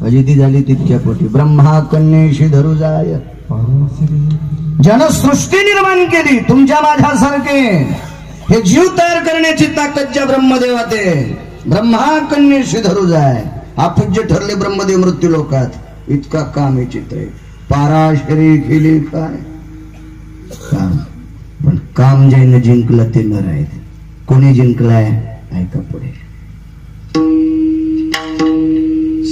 S2: अजिती झाली तितक्या पोटी. ब्रह्मा कन्येशी धरू जाय. जन सृष्टी निर्माण केली तुमच्या माझ्यासारखे. हे जीव तयार करण्याची ताकद ज्या ब्रह्मदेवाते. ब्रह्मा कन्येशी धरू जाय. अपूज्य ठरले ब्रह्मदेव मृत्यू लोकात. इतका काम हे चित्र आहे. पाराशरी केली काय काम, पण काम ज्याने जिंकलं ते नर आहेत. कोणी जिंकलाय ऐका पुढे.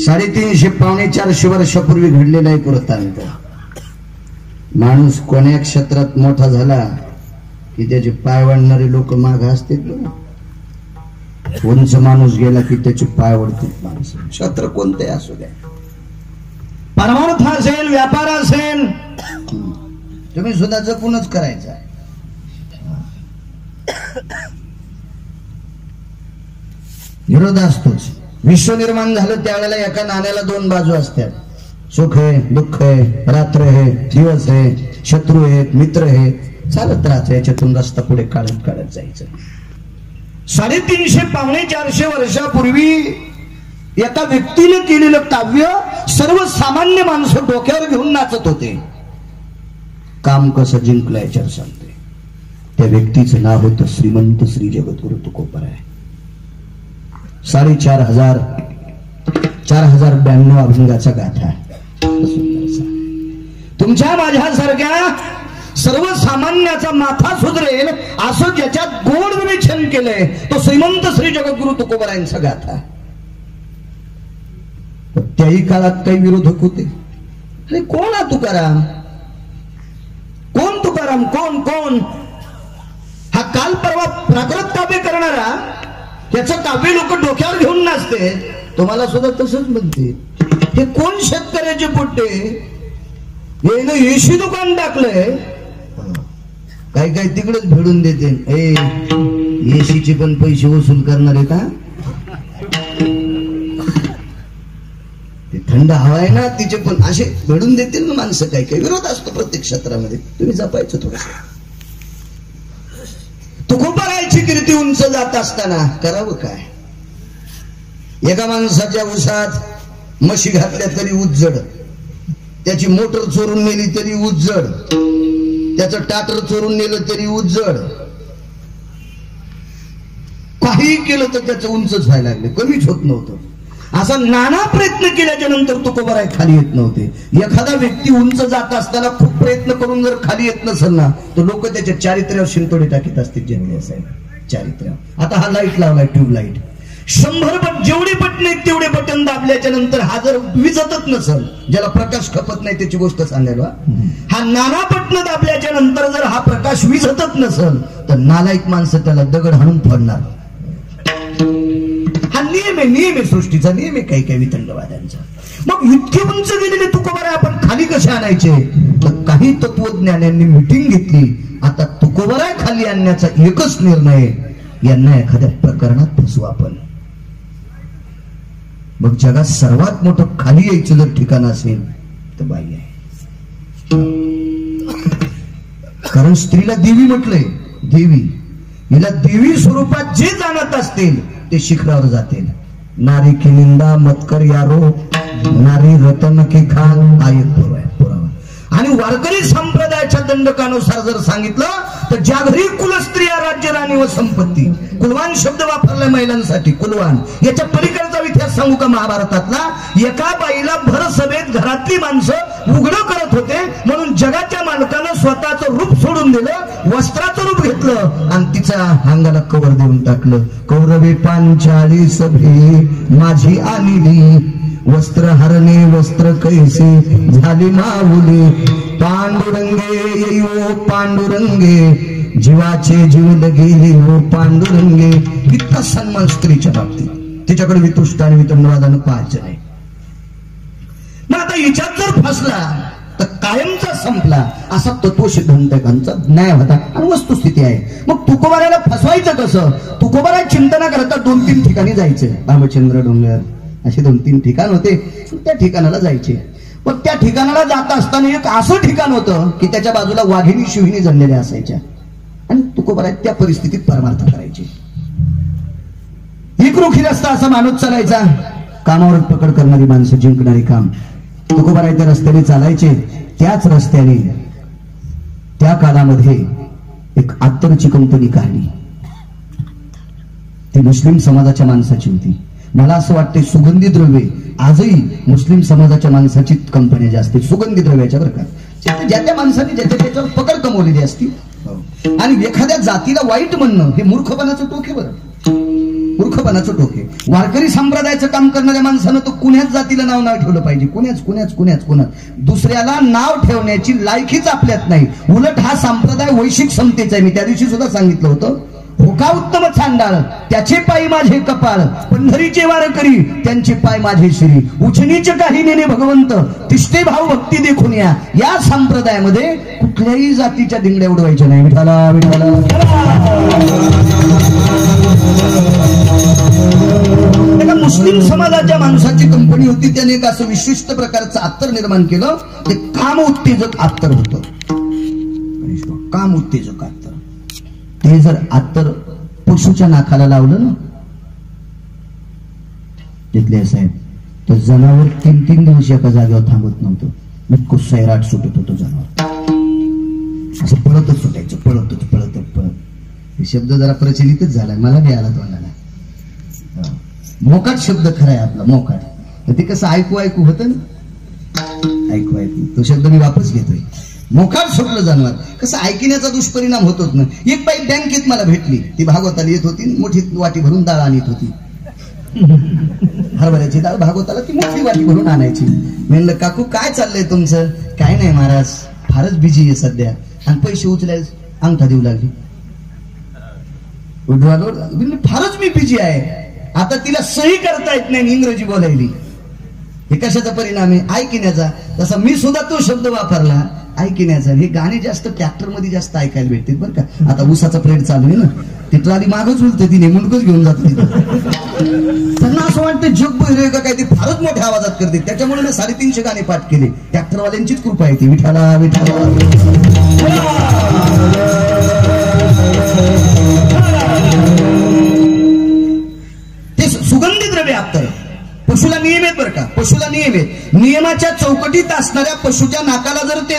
S2: 350 पावणे 400 वर्षापूर्वी घडलेला एक वृत्तांत. माणूस कोण्या क्षेत्रात मोठा झाला की त्याचे पाय वाढणारे लोक माग असतात. उंच माणूस गेला की त्याचे पाय वाढतात माणसं. क्षेत्र कोणते असू द्या, परमार्थ असेल, व्यापार असेल, तुम्ही सुद्धा जपूनच करायचा. विरोध असतोच. विश्व निर्माण झालं त्यावेळेला एका नाण्याला 2 बाजू असतात. सुख आहे, दुःख आहे, रात्र आहे, दिवस आहे, शत्रू आहेत, मित्र आहे, चालत राहायचं. याच्यातून रस्ता पुढे काढत जायचं. 350 पावणे 400 वर्षापूर्वी एका व्यक्तीने केलेलं काव्य सर्वसामान्य माणसं डोक्यावर घेऊन नाचत होते. काम कसं जिंकलं याच्यावर सांगते. त्या व्यक्तीचं नाव होतं श्रीमंत श्री जगद्गुरु तुकोबराय. 4092 अभंगाचा गाथा. तुमच्या माझ्यासारख्या सर्वसामान्याचा माथा सुधरेल असं ज्याच्यात गोड विवेचन केलंय तो श्रीमंत श्री जगद्गुरु तुकोबरायांचा गाथा. त्याही काळात काही विरोधक होते. अरे कोण हा तुकाराम, कोण तुकाराम, कोण कोण हा काल परवा प्राकृत काव्य करणारा, त्याचं काव्य लोक डोक्यावर घेऊन नाचते. तुम्हाला सुद्धा तसंच म्हणते. हे कोण शेतकऱ्याचे पोट्टे, येणं एसी दुकान टाकलंय, काही काही तिकडेच भिडून देते. एसीचे पण पैसे वसूल करणार आहे का? थंड हवा आहे ना तिचे पण असे भिडून देतील ना माणसं. काही काही विरोध असतो प्रत्येक क्षेत्रामध्ये. तुम्ही जपायचं थोडस. तुकोबरायची कीर्ती उंच जात असताना करावं काय. एका माणसाच्या उसात म्हशी घातल्या तरी उज्जड, त्याची मोटर चोरून नेली तरी उज्जड, त्याचं टाटर चोरून नेलं तरी उज्जड. काही केलं तर त्याचं उंचच व्हायला लागले, कमीच होत नव्हतं. असा नाना प्रयत्न केल्याच्या नंतर तुकोबराय खाली येत नव्हते. एखादा व्यक्ती उंच जात असताना खूप प्रयत्न करून जर खाली येत नसेल ना तर लोक त्याच्या चारित्र्यावर शिंतोडे टाकीत असतील. ज्यांनी असायला चारित्र्यावर. आता हा लाईट लावलाय, ट्यूबलाईट. 100 जेवढे बटन आहेत तेवढे बटन दाबल्याच्या नंतर हा जर विजतच नसल, ज्याला प्रकाश खपत नाही त्याची गोष्ट सांगायला, हा नाना बटन दाबल्याच्या नंतर जर हा प्रकाश विजतच नसल तर नालायक माणसं त्याला दगड हाणून फोडणार. हा नियम आहे सृष्टीचा, नियम आहे काही वितंडवाद्यांचा. मग इतके उंच गेलेले तुकोबारा आपण खाली कसे आणायचे? तर काही तत्वज्ञान्यांनी मिटिंग घेतली. आता तुकोबारा खाली आणण्याचा एकच निर्णय, यांना एखाद्या प्रकरणात फसवू आपण. मग जगात सर्वात मोठं खाली यायचं जर ठिकाण असेल तर बाई आहे. कारण स्त्रीला देवी म्हटलंय. देवी, हिला देवी स्वरूपात जे जाणत असतील ते शिखरावर जातील. नारी की निंदा मत कर यारो, नारी रतन की खान, आयत पुरावा. आणि वारकरी संप्रदायाच्या दंडकानुसार जर सांगितलं तर ज्या घरी कुलस्त्रिया, राज्य, राणी व संपत्ती, कुलवान शब्द वापरलाय महिलांसाठी. कुलवान याच्या पलीकडचा इतिहास सांगू का महाभारतातला? एका बाईला भर सभेत घरातली माणसं उघडं करत होते म्हणून जगाच्या मालकानं स्वतःचं रूप सोडून दिलं, वस्त्राचं रूप घेतलं आणि तिच्या अंगाला कवर देऊन टाकलं. कौरवे 45 सभे माझी आणली, वस्त्र हरणे वस्त्र कैसे झाली माऊली. पांडुरंगे येऊ पांडुरंगे, जीवाचे जीव लगे येऊ पांडुरंगे. इतका सन्मान स्त्रीच्या बाबतीत. तिच्याकडे वितुष्ट आणि वितंडवादानं पाहायचं नाही. मग आता हिच्यात जर फसला तर कायमचा संपला, असा तत्वसिद्धांतकांचा न्याय होता आणि वस्तुस्थिती आहे. मग तुकोबाराला फसवायचं कसं? तुकोबारा चिंतना करता 2-3 ठिकाणी जायचं. रामचंद्र डोंगर असे 2-3 ठिकाण होते. त्या ठिकाणाला जायचे. पण त्या ठिकाणाला जात असताना एक असं ठिकाण होतं की त्याच्या बाजूला वाघिणी शिवहिणी जणलेल्या असायच्या आणि तुकोबारा त्या परिस्थितीत परमार्थ करायचे. एक रोखी रस्ता असा माणूस चालायचा, कामावर पकड करणारी माणसं जिंकणारी काम. तुकोबारा त्या रस्त्याने चालायचे. त्याच रस्त्याने त्या काळामध्ये एक अत्तरची कंपनी काढली. ती मुस्लिम समाजाच्या माणसाची होती. मला असं वाटतंय सुगंधी द्रव्ये आजही मुस्लिम समाजाच्या माणसाची कंपन्या जास्त सुगंधी द्रव्याच्या बरं का. ज्या त्या माणसाने ज्याच्या त्याच्यावर पकड कमवलेली असती. आणि एखाद्या जातीला वाईट म्हणणं हे मूर्खपणाचं टोक आहे. बरं, मूर्खपणाचं टोक आहे. वारकरी संप्रदायाचं काम करणाऱ्या माणसानं तो कुण्याच जातीला नाव नाही ठेवलं पाहिजे. कुण्याच दुसऱ्याला नाव ठेवण्याची लायकीच आपल्यात नाही. उलट हा संप्रदाय वैश्विक समतेचा आहे. मी त्या दिवशी सुद्धा सांगितलं होतं, होका उत्तम चांडाळ त्याचे पाय माझे कपाळ, पंढरीचे वारकरी त्यांचे पाय माझे श्री. उचनीच काही नेणे भगवंत, तिष्ठे भाव भक्ती देखून या संप्रदायामध्ये कुठल्याही जातीच्या दिंड्या उडवायच्या नाही. विठाला विठाला. एका मुस्लिम समाजाच्या माणसाची कंपनी होती. त्याने एक असं विशिष्ट प्रकारचं अत्तर निर्माण केलं. ते काम उत्तेजक अत्तर होतं. काम उत्तेजक अत्तर. ते जर अत्तर पशुच्या नाकाला लावलं ना तिथले साहेब, तर जनावर 3-3 दिवस एका जागेवर थांबत नव्हतं. इतकं सैराट सुटत होतं जनावर. असं पळतच सुटायचं, पळत. हे शब्द जरा प्रचलितच झालाय, मला नाही आला तोंडाला. मोकाट शब्द खरा आहे आपला, मोकाट. तर ते कसं ऐकू होतं ना, ऐकू तो शब्द मी वापस घेतोय. मोकाट सुटलं जनावर. कसं ऐकण्याचा दुष्परिणाम होतोच ना. एक बाई बँकेत मला भेटली. ती भागवताला येत होती, मोठी वाटी भरून डाळ आणत होती. हरभऱ्याची डाळ भागवताला ती मोठी वाटी भरून आणायची. म्हणलं काकू काय चाललंय तुमचं? काय नाही महाराज, फारच बिझी आहे सध्या. आणि पैसे उचलायच अंगठा देऊ लागली. फारच मी बिझी आहे. आता तिला सही करता येत नाही, इंग्रजी बोलायली. हे कशाचा परिणाम आहे? ऐकण्याचा. तसा मी सुद्धा तो शब्द वापरला, ऐकण्याचा. हे गाणे जास्त ट्रॅक्टर मध्ये जास्त ऐकायला भेटते बरं का. आता ऊसाचा प्रेड चालू आहे ना, ती ट्रॉली मागच उलते, तिने मुंडकच घेऊन जात. त्यांना असं वाटतं जग बहिरे का काय, ती फारच मोठ्या आवाजात करते. त्याच्यामुळे मी 350 गाणे पाठ केले. ट्रॅक्टरवाल्यांचीच कृपा आहे ती. विठाला विठाला. ते सुगंधी द्रव्य अत्तर. पशुला नियम आहेत बरं का, पशुला नियम आहेत. नियमाच्या चौकटीत असणाऱ्या पशुच्या नाकाला जर ते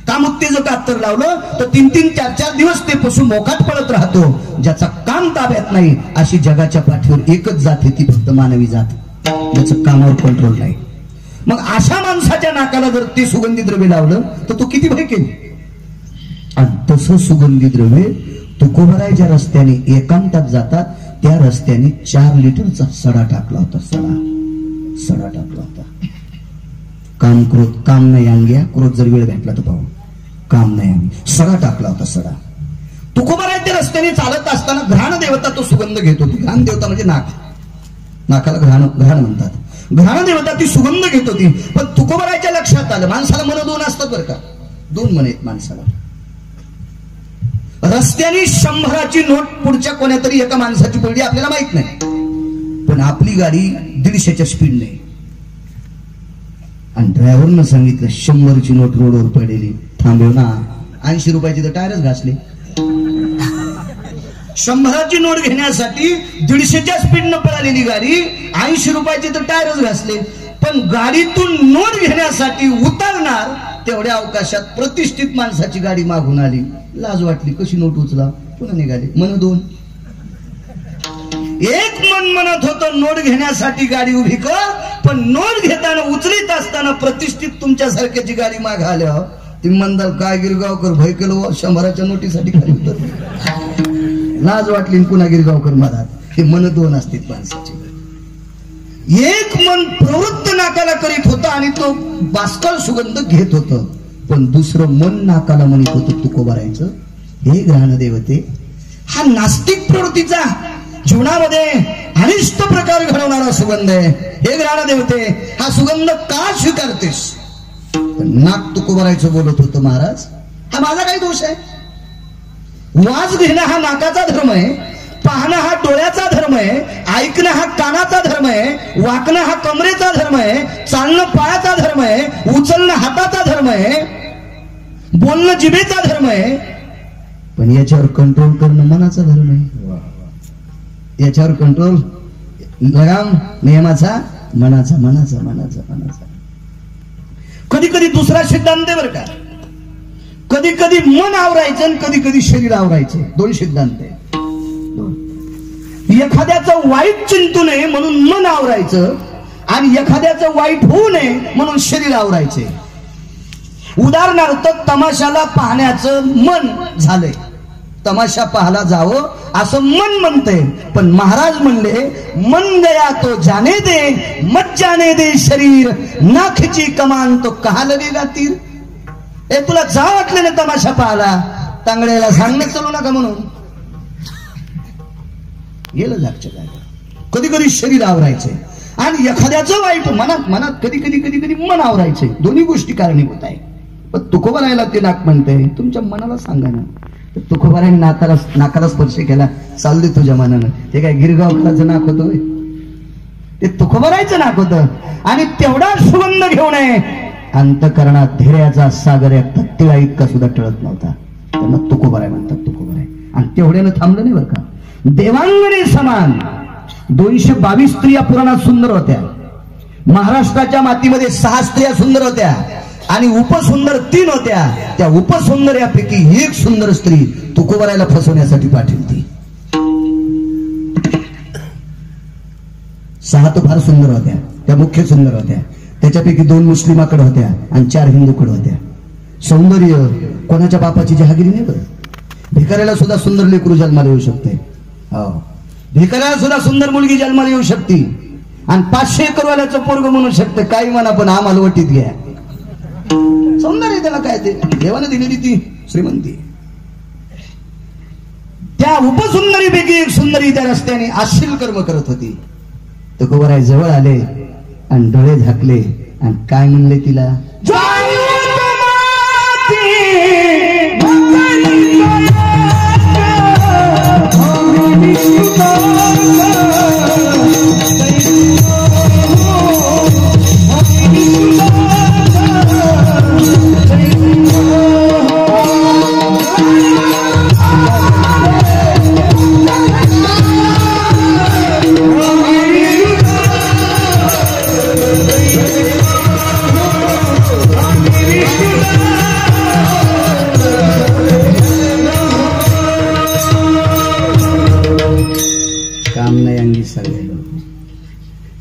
S2: काम उत्तेजक अत्तर लावलं तर 3-3, 4-4 दिवस ते पशु मोकाट पळत राहतो. ज्याचा काम ताब्यात नाही अशी जगाच्या पाठीवर एकच जात आहे, ती फक्त मानवी जात, ज्याचं कामावर कंट्रोल नाही. मग अशा माणसाच्या नाकाला जर ते सुगंधी द्रव्य लावलं तर तो किती भयकेल. आणि तसं सुगंधी द्रव्य तुकोबाराच्या रस्त्याने एकांतात जातात. त्या रस्त्याने 4 लिटरचा सडा टाकला होता. सडा टाकला होता. काम क्रोध काम नाही अंग्या, क्रोध जर वेळ भेटला तर पाहू, काम नाही अंगी, सडा टाकला होता. सडा तुकोबाराय त्या रस्त्याने चालत असताना घ्राण देवता तो सुगंध घेत होती. घ्राण देवता म्हणजे नाक, नाकाला घ्राण म्हणतात. घ्राण देवता ती सुगंध घेत होती. पण तुकोबारायच्या लक्षात आलं, माणसाला मन 2 असतात बरं का, 2 मन आहेत माणसाला. रस्त्याने 100ची नोट पुढच्या कोण्यातरी एका माणसाची पडली आपल्याला माहित नाही, पण आपली गाडी 150च्या स्पीडने, आणि ड्रायव्हरनं सांगितलं 100ची नोट रोडवर पडलेली, थांबव ना. 80 रुपयाची तर टायरच घासले. 100ची नोट घेण्यासाठी 150च्या स्पीडनं पळालेली गाडी, 80 रुपयाची तर टायरच घासले. पण गाडीतून नोट घेण्यासाठी उतरणार तेवढ्या अवकाशात प्रतिष्ठित माणसाची गाडी मागून आली. लाज वाटली, कशी नोट उचला, पुन्हा निघाली. मन 2. एक मन म्हणत होतं नोट घेण्यासाठी गाडी उभी कर, पण नोट घेताना उचलीत असताना प्रतिष्ठित तुमच्यासारख्याची गाडी माग आल्या. ती मंदाल काय गिरगावकर भय केलं 100च्या नोटीसाठी खाली उतर. लाज वाटली पुन्हा गिरगावकर मधात. हे मन 2 असतात माणसाचे. एक मन प्रवृत्त नाकाला करीत होतं आणि तो बास्कळ सुगंध घेत होतं, पण दुसरं मन नाकाला म्हणत होतं तुकोबारायचं, हे घ्राण देवते, हा नास्तिक प्रवृत्तीचा जीवनामध्ये अनिष्ट प्रकार घडवणारा सुगंध आहे. हे घ्राण देवते, हा सुगंध का स्वीकारतेस? नाक तुकोबारायचं बोलत होतं, महाराज हा माझा काही दोष आहे? वाज घेणं हा नाकाचा धर्म आहे, पाहणं हा डोळ्याचा धर्म आहे, ऐकणं हा कानाचा धर्म आहे, वाकणं हा कमरेचा धर्म आहे, चालणं पायाचा धर्म आहे, उचलणं हाताचा धर्म आहे, बोलणं जिभेचा धर्म आहे, पण याच्यावर कंट्रोल करणं मनाचा धर्म आहे. याच्यावर कंट्रोल लगाम नियमाचा मनाचा मनाचा मनाचा मनाचा. कधी कधी दुसरा सिद्धांत आहे बरं का, कधी कधी मन आवरायचं आणि कधी कधी शरीर आवरायचं. 2 सिद्धांत आहे. एखाद्याचं वाईट चिंतू नये म्हणून मन आवरायचं, आणि एखाद्याचं वाईट होऊ नये म्हणून शरीर आवरायचे. उदाहरणार्थ तमाशाला पाहण्याचं मन झालंय, तमाशा पाहायला जावं असं मन म्हणते, पण महाराज म्हणले मन गया तो जाने दे, मत जाने दे शरीर, नाखची कमान तो कहा लगेगा तीर. ए तुला जा वाटलं ना तमाशा पाहायला, तांगड्याला सांगणं चलू नका म्हणून गेलं जागच्या जागा. कधी कधी शरीर आवरायचे आणि एखाद्याचं वाईट मनात कधी कधी कधी कधी मन आवरायचे. दोन्ही गोष्टी कारणीभूत आहे. पण तुकोबारायला ते नाक म्हणते, तुमच्या मनाला सांगा ना. तुकोबारायने नाकाला स्पर्श केला, चाल दे तुझ्या मनानं. ते काय गिरगावकराचं नाक होतं, ते तुकोबारायचं नाक होतं. आणि तेवढा सुगंध घेऊन अंतकरणात धैर्याचा सागर एक तिळा इतका सुद्धा टळत नव्हता. त्यांना तुकोबाराय म्हणतात, तुकोबाराय. आणि तेवढ्यानं थांबलं नाही बरं का. देवांगणे समान 222 स्त्रिया पुराणात सुंदर होत्या. महाराष्ट्राच्या मातीमध्ये 6 स्त्रिया सुंदर होत्या आणि उपसुंदर 3 होत्या. त्या उपसुंदर यापैकी एक सुंदर स्त्री तुकोबारायला फसवण्यासाठी पाठवली. 6 तर फार सुंदर होत्या, त्या मुख्य सुंदर होत्या. त्याच्यापैकी 2 मुस्लिमाकडे होत्या आणि 4 हिंदूकडे होत्या. सौंदर्य कोणाच्या बापाची जहागिरी नाही बरं. भिकाऱ्याला सुद्धा सुंदर लेकरू जन्माला येऊ शकते. भिकाऱ्याला सुद्धा सुंदर मुलगी जन्माला येऊ शकते आणि 500 एकरवाल्याचं पोरग म्हणू शकते, काही म्हणा पण आम्हाला वटीत घ्या. सौंदर्य त्याला काय, ते देवाने दिलेली ती श्रीमंती. त्या उपसुंदरीपैकी एक सुंदरी त्या रस्त्याने अश्लील कर्म करत होती. तुकोबाराय जवळ आले आणि डोळे झाकले आणि काय म्हणले तिला,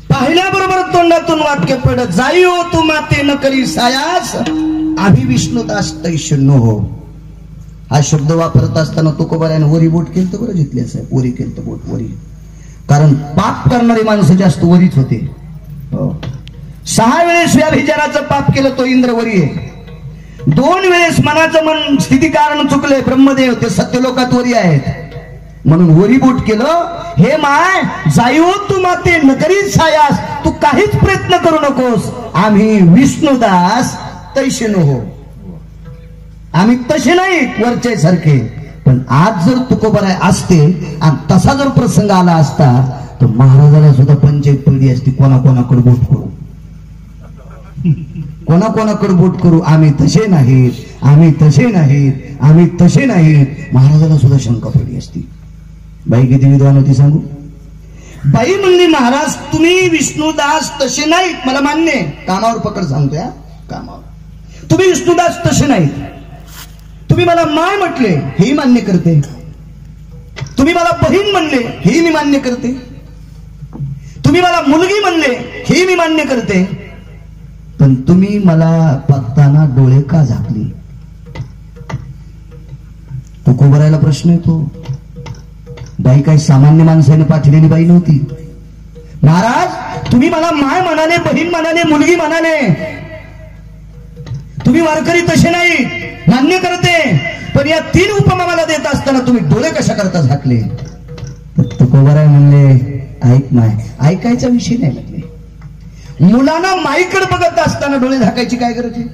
S2: पाहिल्याबरोबर तोंडातून वाक्य पडत जाई हो तू माते न करी सायास अभिविष्णुदास तैश नो हो. हा शब्द वापरत असताना तुकोबारायने वरी बोट केलं बरं, जिथले असं वरी केलं बोट वरी. कारण पाप करणारी माणसं जास्त वरीच होते. 6 वेळेस व्यभिचाराचं पाप केलं तो इंद्रवरी आहे. 2 वेळेस मनाचं मन स्थिती कारण चुकले ब्रह्मदेव ते सत्यलोकात वरी आहेत म्हणून वरी बोट केलं. हे माय जाईव तू माते नकरी सायास, तू काहीच प्रयत्न करू नकोस, आम्ही विष्णुदास तैसे हो, आम्ही तसे नाही वरचे सारखे. पण आज जर तुकोबराय असते आणि तसा जर प्रसंग आला असता तर महाराजाला सुद्धा पंचायत पडली असती. कोणाकोणाकडे बोट करू, कोणाकोणाकडे बोट करू, आम्ही तसे नाहीत, आम्ही तसे नाहीत, आम्ही तसे नाहीत. महाराजाला सुद्धा शंका पडली असती. बाई किती विद्वान होती सांगू. बाई म्हणली महाराज तुम्ही विष्णुदास तसे नाहीत, मला मान्य आहे, कामावर पकड सांगतोय, कामावर तुम्ही विष्णुदास तसे नाहीत. तुम्ही मला माय म्हटले हेही मान्य करते, तुम्ही मला बहीण म्हणले हेही मी मान्य करते, तुम्ही मला मुलगी म्हणले हेही मी मान्य करते. पण तुम्ही मला बघताना डोळे का झाकले. तुकोबरायला प्रश्न येतो. बाई काही सामान्य माणसाने पाठवलेली बाई नव्हती. महाराज तुम्ही मला माय म्हणाले, बहीण म्हणाले, मुलगी म्हणाले, तुम्ही वारकरी तसे नाही, मान्य करते, पण या 3 उपमा मला देत असताना तुम्ही डोळे कशा करता झाकले. तुकोबराय म्हणले ऐक माय, ऐकायचा विषय नाही म्हटले. मुलांना माईकडे बघत असताना डोळे झाकायची काय गरज आहे.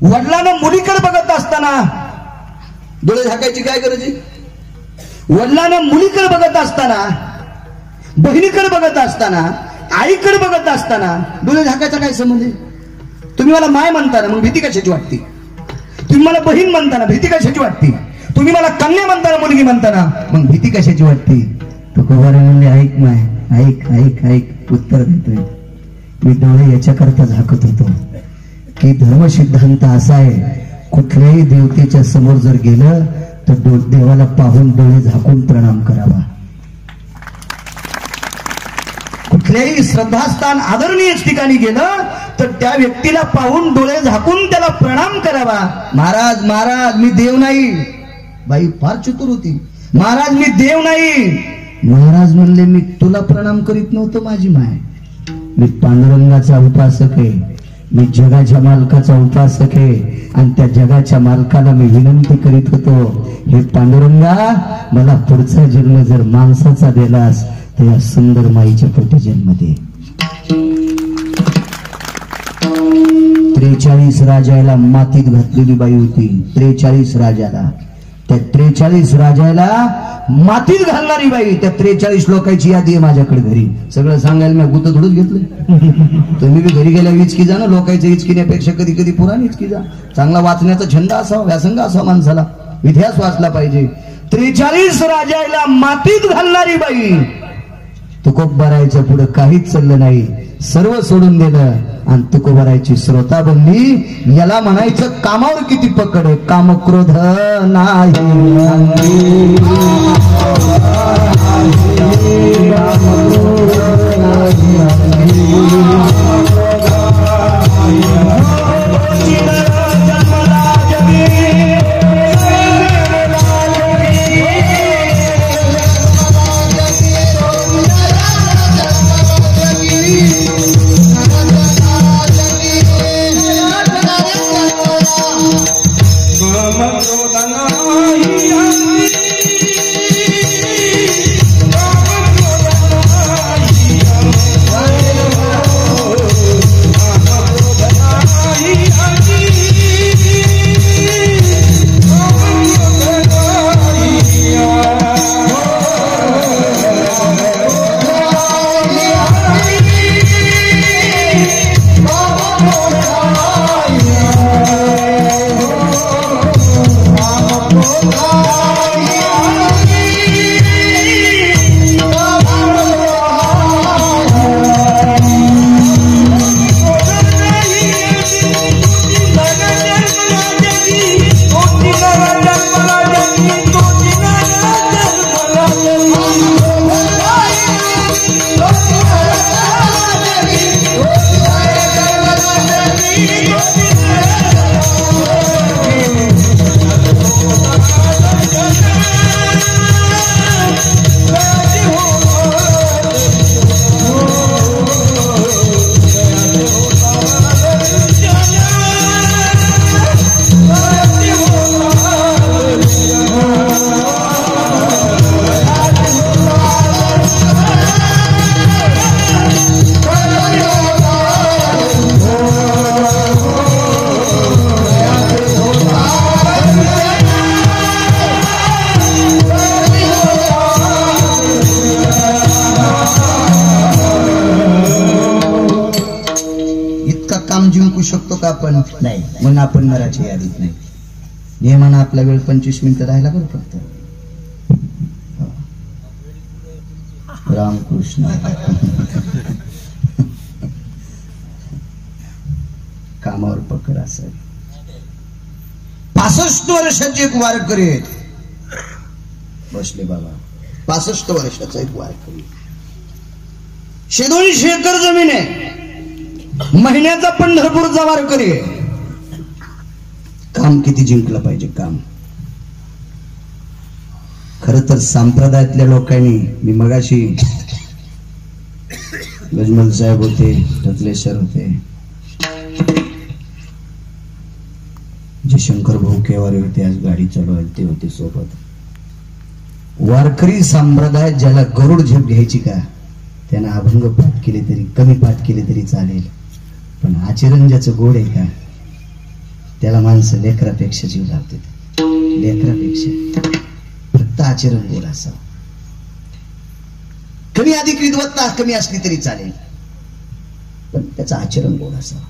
S2: वडिलांना मुलीकडे बघत असताना डोळे झाकायची काय गरज आहे. वडिलांना मुलीकडे बघत असताना, बहिणीकडे बघत असताना, आईकडे बघत असताना डोळे झाकायचा काय संबंध आहे. तुम्ही मला माय म्हणताना मग भीती कशाची वाटते. तुम्ही मला बहीण म्हणताना भीती कशाची वाटते. तुम्ही मला कन्या म्हणताना, मुलगी म्हणताना मग भीती कशाची वाटते. तुकोबाराय म्हणले ऐक माय, ऐक ऐक ऐक. उत्तर देतोय मी डोळे याच्याकरता झाकत होतो की धर्म सिद्धांत असा आहे, कुठल्याही देवतेच्या समोर जर गेलं तर देवाला पाहून डोळे झाकून प्रणाम करावा. कुठल्याही श्रद्धास्थान आदरणीय ठिकाणी गेलं तर त्या व्यक्तीला पाहून डोळे झाकून त्याला प्रणाम करावा. महाराज महाराज मी देव नाही. बाई फार चतुर होती. महाराज मी देव नाही. महाराज म्हणले मी तुला प्रणाम करीत नव्हतो माझी माय, मी पांडुरंगाचा उपासक आहे, मी जगाच्या मालकाचा उपासक आहे आणि त्या जगाच्या मालकाला मी विनंती करीत होतो, हे पांडुरंगा मला पुढचा जन्म जर माणसाचा दिलास तर या सुंदर माईच्या पोटी जन्म दे. 43 राजाला मातीत घातलेली बाई होती. 43 राजाला, त्या 43 राजाला मातीत घालणारी बाई. त्या 43 लोकांची यादी आहे माझ्याकडे घरी. सगळं सांगायला मी गुत थोडंच घेतलं. तुम्ही बी घरी गेल्या इचकी जा ना, लोकांच्या इचकिण्यापेक्षा कधी कधी पुराण इचकी जा. चांगला वाचण्याचा छंद असावा, व्यासंग असावा माणसाला, इतिहास वाचला पाहिजे. 43 राजाला मातीत घालणारी बाई. तुकोबारायच्या पुढे काहीच चाललं नाही, सर्व सोडून दिलं आणि तुकोबारायची श्रोता बनली. याला म्हणायचं कामावर किती पकड आहे. काम क्रोध नाही, इतका काम जिंकू शकतो का आपण? नाही. म्हणून आपण नराच्या यादीत नाही. नियमानं आपला वेळ 25 मिनिटं राहिला बरं फक्त. रामकृष्ण. कामावर पकड असेल. 65 वर्षाचे एक वारकरी आहेत बसले बाबा. 65 वर्षाचा एक वारकरी. 200 एकर जमीन आहे. महिन्याचा पंढरपूरचा वारकरी आहे. काम किती जिंकलं पाहिजे काम. खर तर संप्रदायातल्या लोकांनी, मी मगाशी गजमल साहेब होते, रत्लेश्वर होते, जे शंकर भाऊ केवारे होते, आज गाडी चालवायला ते होते सोबत. वारकरी संप्रदायात ज्याला गरुड झेप घ्यायची का, त्यांना अभंग पाठ केले तरी, कमी पाठ केले तरी चालेल, पण आचरण ज्याचं गोड आहे का, त्याला माणसं लेकरापेक्षा जीव लावतात. लेकरापेक्षा फक्त आचरण गोड असावं. कमी अधिक विद्वत्ता कमी असली तरी चालेल, पण त्याचं आचरण गोड असावं.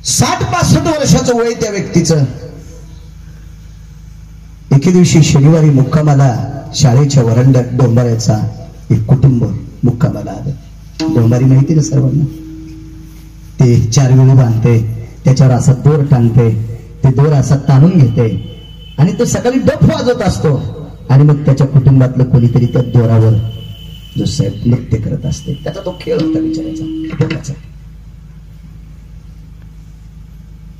S2: 60-65 वर्षाचं वय त्या व्यक्तीचं. एके दिवशी शनिवारी मुक्कामाला शाळेच्या वरांड्यात डोंबाऱ्याचा एक कुटुंब मुक्कामाला आलं. डोंबारी माहिती ना सर्वांना. ते 4 वेळी बांधते, त्याच्यावर असा दोर टांगते, ते दोर असा ताणून घेते आणि तो सकाळी डफ वाजवत असतो आणि मग त्याच्या कुटुंबातलं कोणीतरी त्या दोरावर जो साहेब नृत्य करत असते. त्याचा तो खेळ होता बिचारायचा पोटाचा.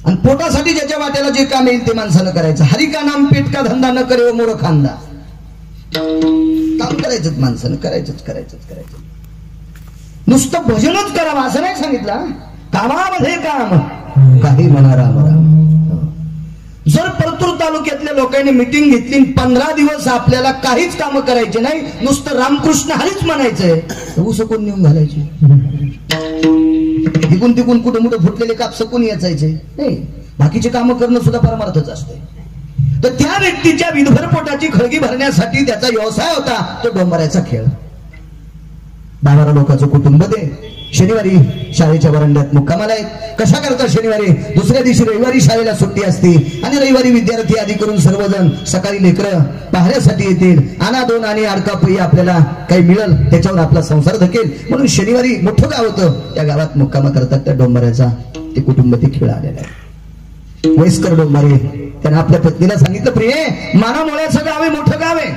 S2: आणि पोटासाठी ज्याच्या वाट्याला जे काम येईल ते माणसानं करायचं. हरी का नाम पेट का धंदा न करे मोर खांदा. काम करायचं माणसानं, करायचं. नुसतं भजनच करावं असं नाही सांगितलं. कामामध्ये काम, काही म्हणा राम राम. जर परतूर तालुक्यातल्या लोकांनी मिटिंग घेतली, 15 दिवस आपल्याला काहीच काम करायचे नाही, नुसतं रामकृष्ण हरीच म्हणायचंय, ऊस कोण नेऊन घालायचे, इकून तिकून कुठं मोठं फुटलेले कापस कोण याचायचे नाही. बाकीचे काम करणं सुद्धा परमार्थच असते. तर त्या व्यक्तीच्या विधभर पोटाची खळगी भरण्यासाठी त्याचा व्यवसाय होता तो डोंबऱ्याचा खेळ. 12 लोकांचं कुटुंब दे. शनिवारी शाळेच्या वरांड्यात मुक्कामाला आहेत. कशा करता शनिवारी? दुसऱ्या दिवशी रविवारी शाळेला सुट्टी असते आणि रविवारी विद्यार्थी आधी करून सर्वजण सकाळी लेकरं पाहण्यासाठी येतील. आणा 2 आणि अडकापही आपल्याला काही मिळेल, त्याच्यावर आपला संसार धकेल. म्हणून शनिवारी मोठं गाव होतं, त्या गावात मुक्कामा करतात त्या डोंबऱ्याचा ते कुटुंब ते खेळ आलेला आहे. वयस्कर डोंबारे त्याने आपल्या पत्नीला सांगितलं, प्रिये मानामोळ्याचं गाव आहे, मोठं गाव आहे.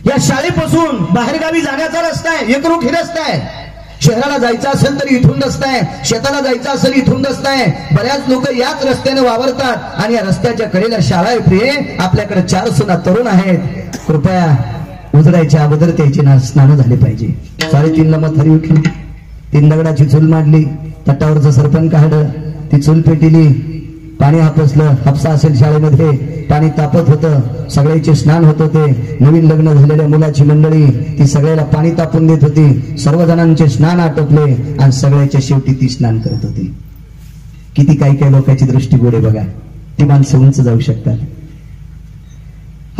S2: या शाळेपासून बाहेरगावी जाण्याचा रस्ता आहे, एकरूठी रस्ता आहे. शहराला जायचं असेल तर इथून रस्ता आहे, शेताला जायचं असेल इथून रस्ता आहे. बऱ्याच लोक याच रस्त्याने वावरतात आणि या रस्त्याच्या कडेला शाळा आहे. प्रिये आपल्याकडे 4 सुना तरुण आहेत, कृपया उजडायच्या अगोदर त्याची स्नान झाले पाहिजे. 3:30ला मथारी उठली, 3 दगडाची चूल मांडली, तटावरचं सरपण काढलं, ती चूल पेटिली, पाणी हापसलं. हापसा असेल शाळेमध्ये, पाणी तापत होतं, सगळ्याचे स्नान होत होते. नवीन लग्न झालेल्या मुलाची मंडळी ती सगळ्याला पाणी तापून देत होती. सर्वजणांचे स्नान आटोपले आणि सगळ्याच्या शेवटी ती स्नान करत होती. किती काही लोकांची दृष्टी गोड आहे बघा. ती माणसं उंच जाऊ शकतात.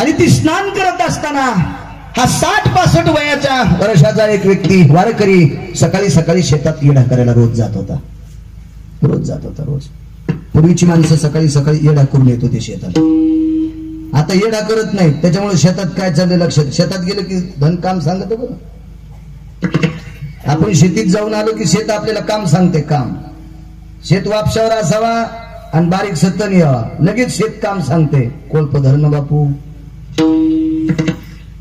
S2: आणि ती स्नान करत असताना हा 60-65 वयाच्या वर्षाचा एक व्यक्ती वारकरी सकाळी शेतात येडा करायला रोज जात होता. पूर्वीची माणसं सकाळी येडा करून येत होते शेतात. आता येडा करत नाही, त्याच्यामुळे शेतात काय चाललंय लक्षात. शेतात गेलं की धन काम सांगत बरं. आपण शेतीत जाऊन आलो की शेत आपल्याला काम सांगते. काम शेत वापशावर असावा आणि बारीक सत्तन यावा, लगेच शेत काम सांगते. कोळप धरणं बापू,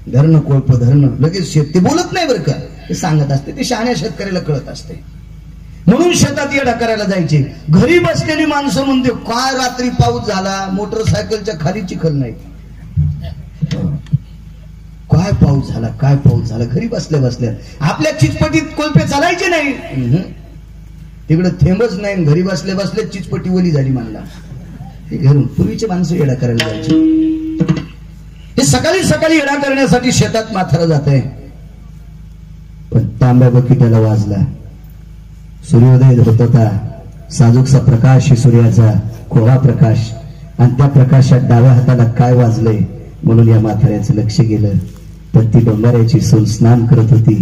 S2: धरणं कोळप धरणं, लगेच शेत. ते बोलत नाही बरं का, ते सांगत असते. ते शहाण्या शेतकऱ्याला कळत असते. म्हणून शेतात येडा करायला जायचे. घरी बसलेली माणसं म्हणते, काय रात्री पाऊस झाला, मोटरसायकलच्या खाली चिखल नाही. काय पाऊस झाला, घरी बसल्या आपल्या चिचपटीत कोलपे चालायचे नाही. तिकडे थेंबच नाही, घरी बसल्या चिचपटी ओली झाली मानला. ते घरून पूर्वीचे माणसं येडा करायला जायचे. हे सकाळी येडा करण्यासाठी शेतात माथारा जात आहे. पण तांब्या बकिटाला वाजला. सूर्योदय होत होता. साजूकचा प्रकाश, सूर्याचा कोवळा प्रकाश, आणि त्या प्रकाशात डाव्या हाताला काय वाजलंय म्हणून या म्हाताऱ्याचं लक्ष गेलं. तर ती डोंगराची सून स्नान करत होती.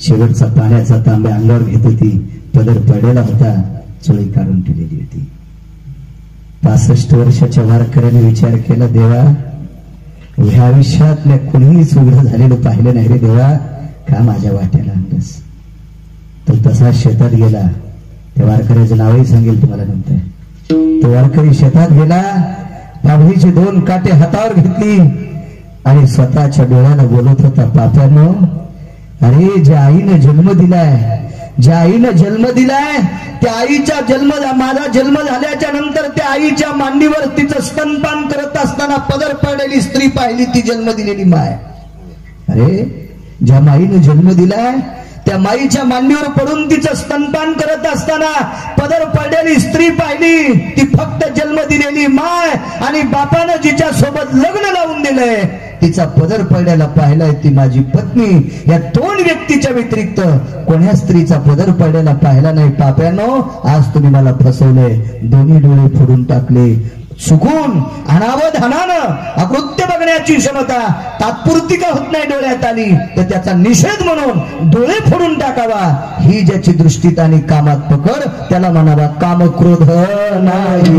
S2: शेवटचा पाण्याचा तांब्या अंगावर घेत होती, पदर पडलेला होता, चोळी काढून ठेवलेली होती. 65 वर्षाच्या वारकऱ्याने विचार केला, देवा ह्या आयुष्यात मी कुणीच उघडं झालेलं पाहिलं नाही रे देवा, का माझ्या वाट्याला आणलंस. तो तसा शेतात गेला. त्या वारकऱ्याचं नावही सांगेल तुम्हाला नंतर. तो वारकरी शेतात गेला, पाभळीचे 2 काटे हातावर घेतली आणि स्वतःच्या डोळ्याला बोलत होता, पाप्यानो, अरे ज्या आईनं जन्म दिलाय, ज्या आईनं जन्म दिलाय त्या आईच्या माझा जन्म झाल्याच्या नंतर त्या आईच्या मांडीवर तिचं स्तनपान करत असताना पदर पडलेली स्त्री पाहिली, ती जन्म दिलेली माय. अरे ज्या माईनं जन्म दिलाय त्या माईच्या मांडीवर पडून तिचं स्तनपान करत असताना पदर पडलेली स्त्री पाहिली, ती फक्त जन्म दिलेली माय. आणि बापानं जिच्या सोबत लग्न लावून दिलंय तिचा पदर पडलेला पाहिलाय ती माझी पत्नी. या 2 व्यक्तीच्या व्यतिरिक्त कोण्या स्त्रीचा पदर पडलेला पाहिला नाही. पाप्यानो, आज तुम्ही मला फसवले, दोन्ही डोळे फोडून टाकले. चुकून अनावधानानं अकृत्य बघण्याची क्षमता तात्पुरती का होत नाही डोळ्यात आली तर त्याचा निषेध म्हणून डोळे फोडून टाकावा. ही ज्याची दृष्टीत आणि कामात पकड, त्याला म्हणावा कामक्रोध नाही.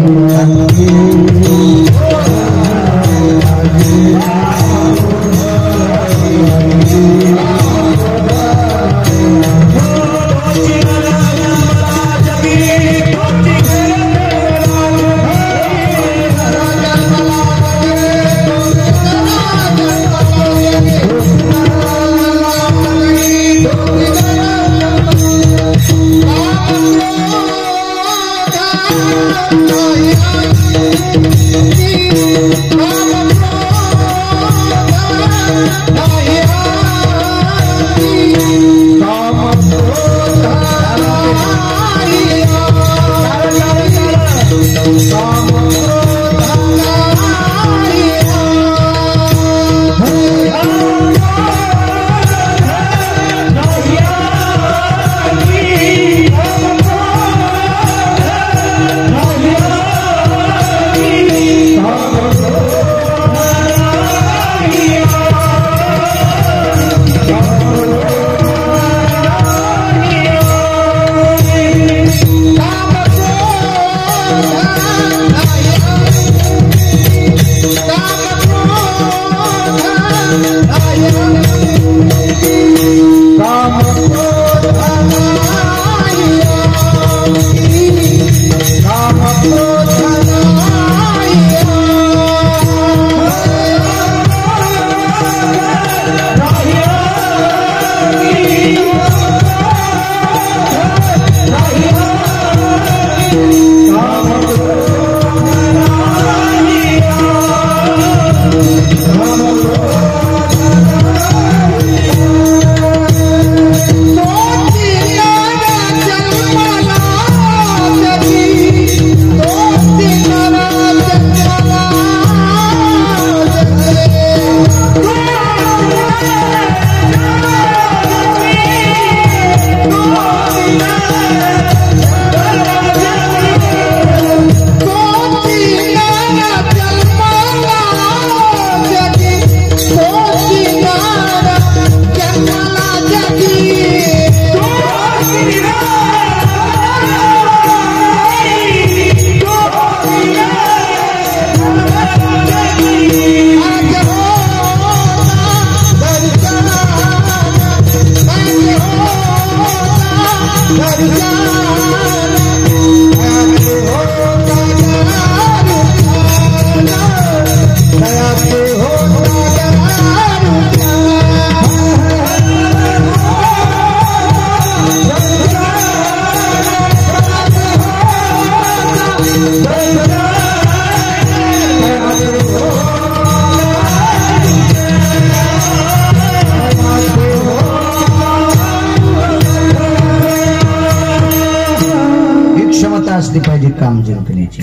S2: असली पाहिजे काम जिंकण्याची.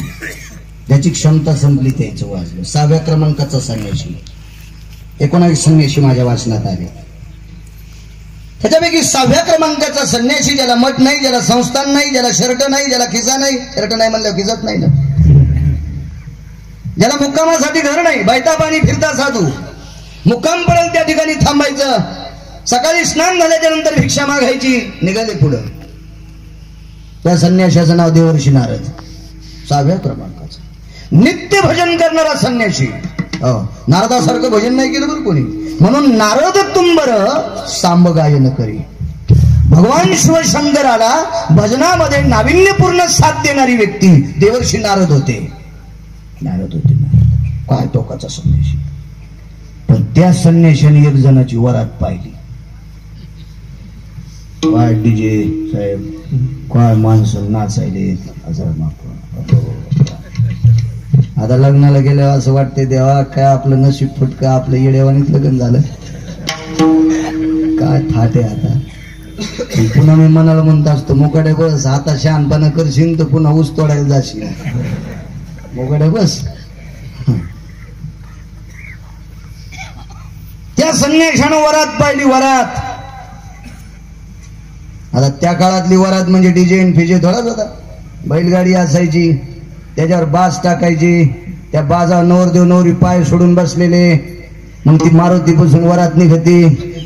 S2: ज्याची क्षमता संपली त्याचं वाचलं. 6व्या क्रमांकाचा संन्यासी, 19 संन्यासी माझ्या वाचनात आले. त्याच्यापैकी 6व्या क्रमांकाचा संन्यासी, ज्याला मठ नाही, ज्याला संस्थान नाही, ज्याला शर्ट नाही, ज्याला खिसा नाही. शर्ट नाही म्हणल्यावर खिसत नाही ना. ज्याला मुक्कामासाठी घर नाही, बैता पाणी फिरता साधू, मुक्काम पडेल त्या ठिकाणी थांबायचं. सकाळी स्नान झाल्याच्या नंतर भिक्षा मागायची, निघाले पुढं. त्या संन्याशाचं नाव देवर्षी नारद, 6व्या क्रमांकाचा. नित्य भजन करणारा संन्याशी. नारदासारखं भजन नाही केलं बरं कोणी. म्हणून नारद तुंबर सांब गायन करी. भगवान शिवशंकराला भजनामध्ये नाविन्यपूर्ण साथ देणारी व्यक्ती देवर्षी नारद होते. काय टोकाचा संन्याशी. पण त्या संन्याशाने एक जणाची वरात पाहिली. काय डीजे साहेब, काय माणसं नाचायले. आता लग्नाला गेल्यावर असं वाटते देवा काय आपलं नशीब फुटका, आपलं येडेवानीत लग्न झालं. काय थाट आहे आता. पुन्हा मी मनाला म्हणत असतो मोकाड्या बस, आता शहाणपणा करशील तर पुन्हा ऊस तोडायला जाशील. मोकाड्या बस. त्या संन्याशानं वरात पाहिली, वरात. आता त्या काळातली वरात म्हणजे डीजे फिजे थोडाच होता. बैलगाडी असायची, त्याच्यावर बाज टाकायची, त्या बाजावर नवरदेव नवरी पाय सोडून बसलेले. मग ती मारुतीपासून वरात निघती.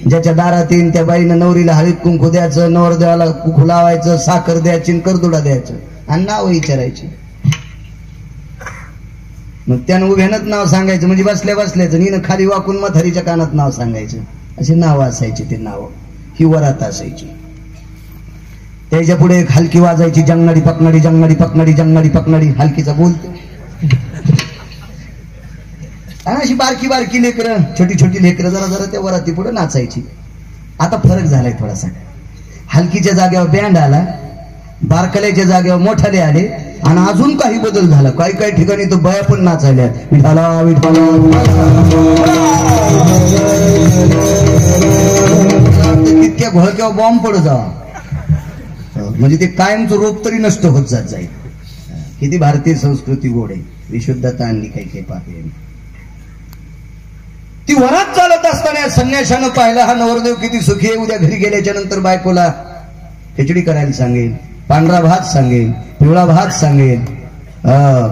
S2: ज्याच्या दारात येईन त्या बाईनं नवरीला हळीत कुंकू द्यायचं, नवरदेवाला कुंकू लावायचं, साखर द्यायची, करदुडा द्यायचं आणि नाव विचारायची. मग त्यानं उभ्यानंच नाव सांगायचं, म्हणजे बसल्या बसल्याचं. नीनं खाली वाकून म्हातारीच्या कानात नाव सांगायचं. अशी नाव असायची. ते नाव ही वरात असायची. त्याच्या पुढे एक हलकी वाजायची, जंगणाडी पकणाडी जंगणाडी पकणाडी जंगणाडी पकणाडी. हलकीचा बोलतो. अशी बारकी बारकी लेकरं, छोटी छोटी लेकरं जरा जरा त्या वराती पुढे नाचायची. आता फरक झालाय थोडासा. हलकीच्या जागेवर बँड आला, बारकल्याच्या जागेवर मोठाले आले, आणि अजून काही बदल झाला. काही काही ठिकाणी तो बया पण नाचायल्या. विठाला विठाला. तितक्या घोळक्यावर बॉम्ब पडत जावा, म्हणजे ते कायमचं रोग तरी नष्ट होत जाईल. किती भारतीय संस्कृती गोड आहे. विशुद्धता आणली काही काही पाहते. ती वरात चालत असताना संन्याशानं पाहिला हा नवरदेव किती सुखी आहे. उद्या घरी गेल्याच्या नंतर बायकोला खिचडी करायला सांगेल, पांढरा भात सांगेल, पिवळा भात सांगेल,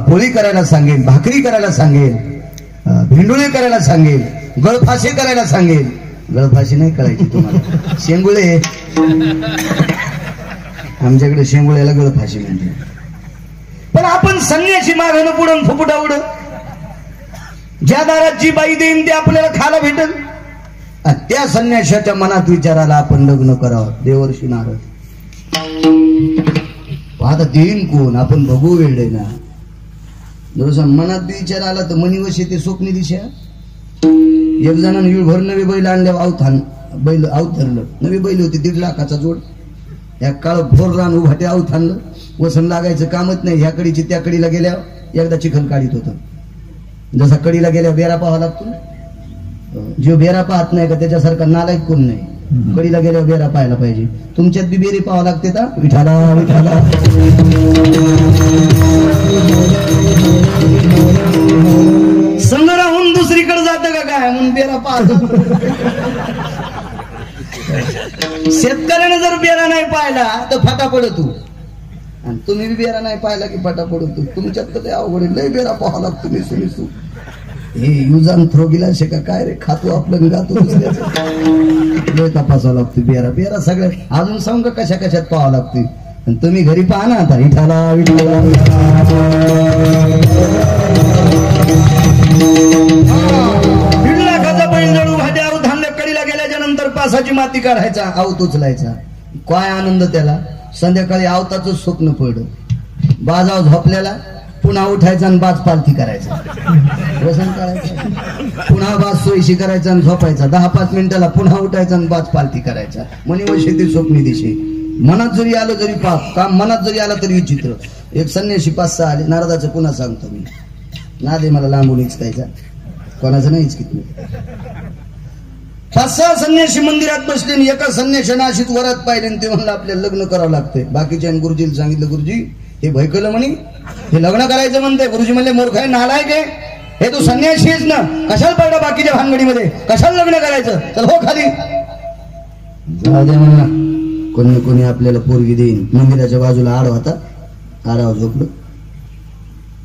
S2: पोळी करायला सांगेल, भाकरी करायला सांगेल, भिंडुळे करायला सांगेल, गळफाशी करायला सांगेल. गळफाशी नाही करायची तुम्हाला, शेंगुळे. आमच्याकडे शेंगुळ्याला गळफाशी म्हणजे. पण आपण संन्याशी मागणं पुढं फुफुटा उड. ज्या दारात जी बाई देईन ते आपल्याला खायला भेटेल. त्या संन्याशाच्या मनात विचाराला आपण लग्न करावं. देवर्षी नारद. आता देईन कोण, आपण बघू वेळ ना. जर मनात विचार आला तर मनीवश येते स्वप्नी दिशा. एक जणांनी युळभर नवी बैल आणल्या, बैल अवतरलं. नवी बैल होती 1.5 लाखाचा जोड. या काळ भोर रान उभाटे आऊत आणलं. वसन लागायचं कामच नाही. ह्या कडीची त्या कडीला गेल्यावर एकदा चिखल काढीत होतं. जसा कडीला गेल्या बेरा पाहावा लागतो. जो बेरा पाहत नाही का त्याच्यासारखा नालायक कोण नाही. कडीला गेल्यावर बेरा पाहायला पाहिजे. तुमच्यात बी बेरी पाहावं लागते का. विठाला विठाला. संग राहून दुसरीकडे जातं का काय म्हणून बेरा पाहतो. शेतकऱ्याने जर बेरा नाही पाहिला तर फाटा पडतो. आणि तुम्ही बी बेरा नाही पाहिला की फाटा पडतो. तुमच्यात तर अवघड लय बेरा पाहावा लागतो. मिसू हे युजान थ्रो गेला का काय रे. खातो आपलं गातो लय तपासावं लागतो. बेरा बेरा सगळ्या अजून सांग कशा कशात पाहावं लागते. आणि तुम्ही घरी पाहा ना आता. विठाला विठाला. 1.5 लाखाचा बैल जळू भाज्या धान्य कडीला गेल्याच्या नंतर पासाची माती काढायचा, आवत उचलायचा. काय आनंद त्याला. संध्याकाळी आवताच स्वप्न पडलं. बाजाव झोपल्याला पुन्हा उठायचा आणि बाज पालथी करायचा. वसन करायचं, पुन्हा बाज सोयीशी करायचा आणि झोपायचा. 10-5 मिनिटाला पुन्हा उठायचा आणि बाज पालथी करायचा. मनी व शेती स्वप्नी दिशे. मनात जरी आलं तरी पाप काम, मनात जरी आलं तरी विचित्र. एक संन्याशी 5-6 आले. नारदाचं पुन्हा सांगतो मी. नादे मला लांबून इचकायचा, कोणाचं नाही इचकीत मी. 5-6 संन्याशी मंदिरात बसले. एका संन्याशानं अशीच वरात पाहिली. ते म्हणलं आपल्याला लग्न करावं लागतंय. बाकीच्या गुरुजीला सांगितलं, गुरुजी हे भैकलं म्हणे, हे लग्न करायचं म्हणते. गुरुजी म्हणले मूर्ख आहे, नालायक आहे. हे तू संन्याशी आहेस ना, कशाला पडला बाकीच्या भानगडीमध्ये, कशाला लग्न करायचं. चल हो खाली. जाऊ दे म्हणला, कोणी कोणी आपल्याला पोरगी देईन. मंदिराच्या बाजूला आड होता. आडावर झोपलं.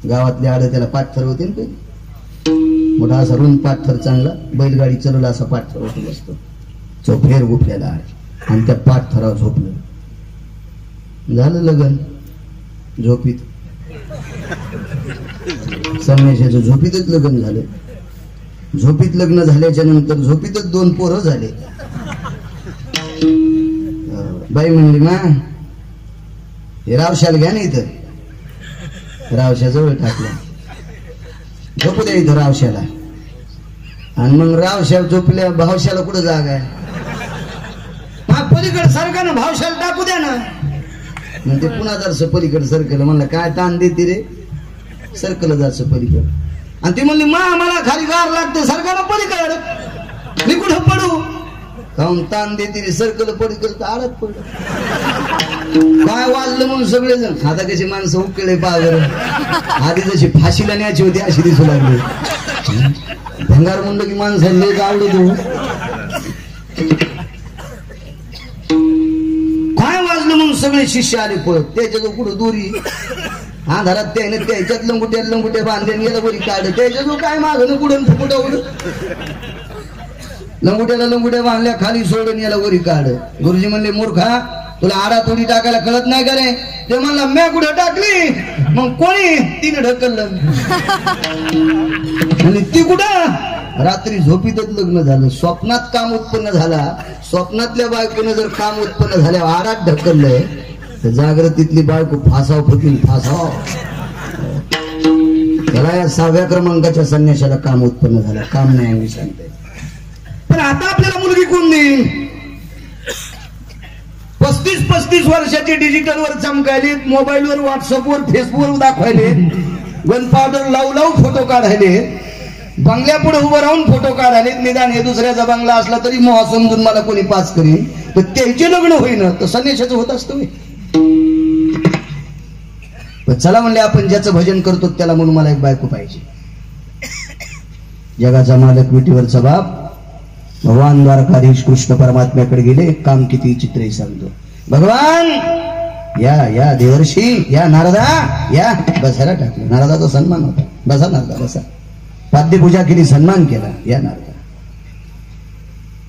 S2: गावातले आड त्याला पाठर होते ना. मोठा असा रुंद पाठर चांगला. बैलगाडी चलवला असा पाठर होतो असतो. चौफेर गुपलेला आणि त्या पाठ थराव झोपलं. झालं लग्न झोपीत. संन्याशाचं झोपीतच लग्न झालं. झोपीत लग्न झाल्याच्या नंतर झोपीतच 2 पोरं झाले. बाई म्हणली मा हे रावशाला घ्या ना इथं. रावशाजवळ टाकलं. झोपू द्या इथं रावशाला. आणि मग रावशा झोपल्या भावशाला कुठं जागा आहे. पलीकडे सरका ना भावशाला टाकू द्या ना. मग ते पुन्हा जायचं पलीकडे सरकलं. म्हणलं काय ताण देते रे. सरकलं जायचं पलीकडे. आणि ती म्हणली मा मला खाली गार लागते सरकार पलीकडे. मी कुठं पडू. काऊन ताण देते रे. सरकलं पलीकडे तर आडत पडलं. काय वाजलं म्हणून सगळेजण. आता कशी माणसं उकळे पावर. आधी जशी फाशीला न्यायची होती अशी दिसू लागली. भंगार म्हणलं की माणसाला लय आवडतो. काय वाजलं म्हणून सगळे शिष्य आले पळत. त्याच्या कुठं दोरी अंधारात त्याने त्याच्यात लंगुट्या बांधले गेलं बरी काढ. त्याच्या काय मागणं कुठं फुकुटा उड. लंगुट्या बांधल्या खाली सोडून याला वरी काढ. गुरुजी म्हणले मूर्खा तुला आडा तोडी टाकायला कळत नाही का रे. ते म्हणला म्या कुठं टाकली. मग कोणी तिने ढकललं. आणि ती कुठं. रात्री झोपीतच लग्न झालं. स्वप्नात काम उत्पन्न झाला. स्वप्नातल्या बायकोनं जर काम उत्पन्न झाल्या आडात ढकललंय तर जागृतीतली बायको फासाव फुटली. फासाव. त्याला या 6व्या क्रमांकाच्या संन्याशाला काम उत्पन्न झालं. काम नाही आम्ही सांगते. पण आता आपल्याला मुलगी कोण देईल. 35 वर्षाची डिजिटलवर चमकायले. मोबाईलवर व्हॉट्सअपवर फेसबुकवर दाखवायले. गन पावडर लावू फोटो काढायले. बंगल्यापुढे उभं राहून फोटो काढायले. निदान हे दुसऱ्याचा बंगला असला तरी मोहा समजून मला कोणी पास करीन. तर त्याचे लग्न होईन तर संन्याशाचं होत असतं. पण चला म्हणले आपण ज्याचं भजन करतो त्याला म्हणून मला एक बायको पाहिजे. जगाचा मालक विटीवरचा बाप भगवान द्वारकाधीश कृष्ण परमात्म्याकडे गेले. काम किती चित्रही सांगतो. भगवान या देवर्षी या नारदा या. बसायला टाकलं. नारदाचा सन्मान होता. बसा नारदा बसा. पाद्यपूजा केली. सन्मान केला. या नारदा.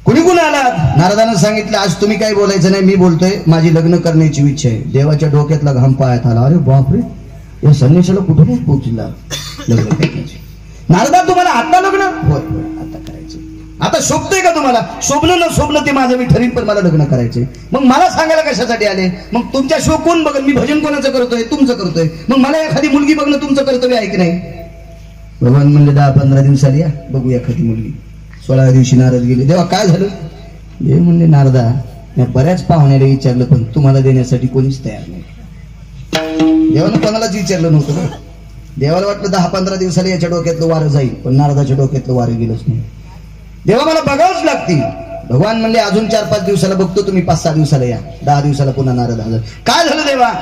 S2: कुणी आलात. नारदानं सांगितलं आज तुम्ही काही बोलायचं नाही. मी बोलतोय. माझी लग्न करण्याची इच्छा आहे. देवाच्या डोक्यातला घाम पायात आला. अरे बापरे या संन्याशाला कुठून पोहोचला लग्न करण्याची. नारदा तुम्हाला आता लग्न. होय आता करायचं. आता शोभतंय का तुम्हाला. शोभलं न शोभलं ते माझं मी ठरीन. पण मला लग्न करायचंय. मग मला सांगायला कशासाठी आले. मग तुमच्या शो कोण बघल. मी भजन कोणाचं करतोय. तुमचं करतोय. मग मला एखादी मुलगी बघणं तुमचं कर्तव्य आहे की नाही. भगवान म्हणले 10-15 दिवसाला या बघू एखादी मुलगी. 16व्या दिवशी नारद गेले. देवा काय झालं. देव म्हणले नारदा मी बऱ्याच पाहुण्याला विचारलं पण तुम्हाला देण्यासाठी कोणीच तयार नाही. देवानं कोणालाच विचारलं नव्हतं. देवाला वाटलं 10-15 दिवसाला याच्या डोक्यातलं वारं जाईल. पण नारदाच्या डोक्यातलं वारं गेलंच नाही. देवा मला बघावंच लागतील. भगवान म्हणले अजून 4-5 दिवसाला बघतो. तुम्ही 5-6 दिवसाला या. 10 दिवसाला पुन्हा नारद आलं. काय झालं देवा.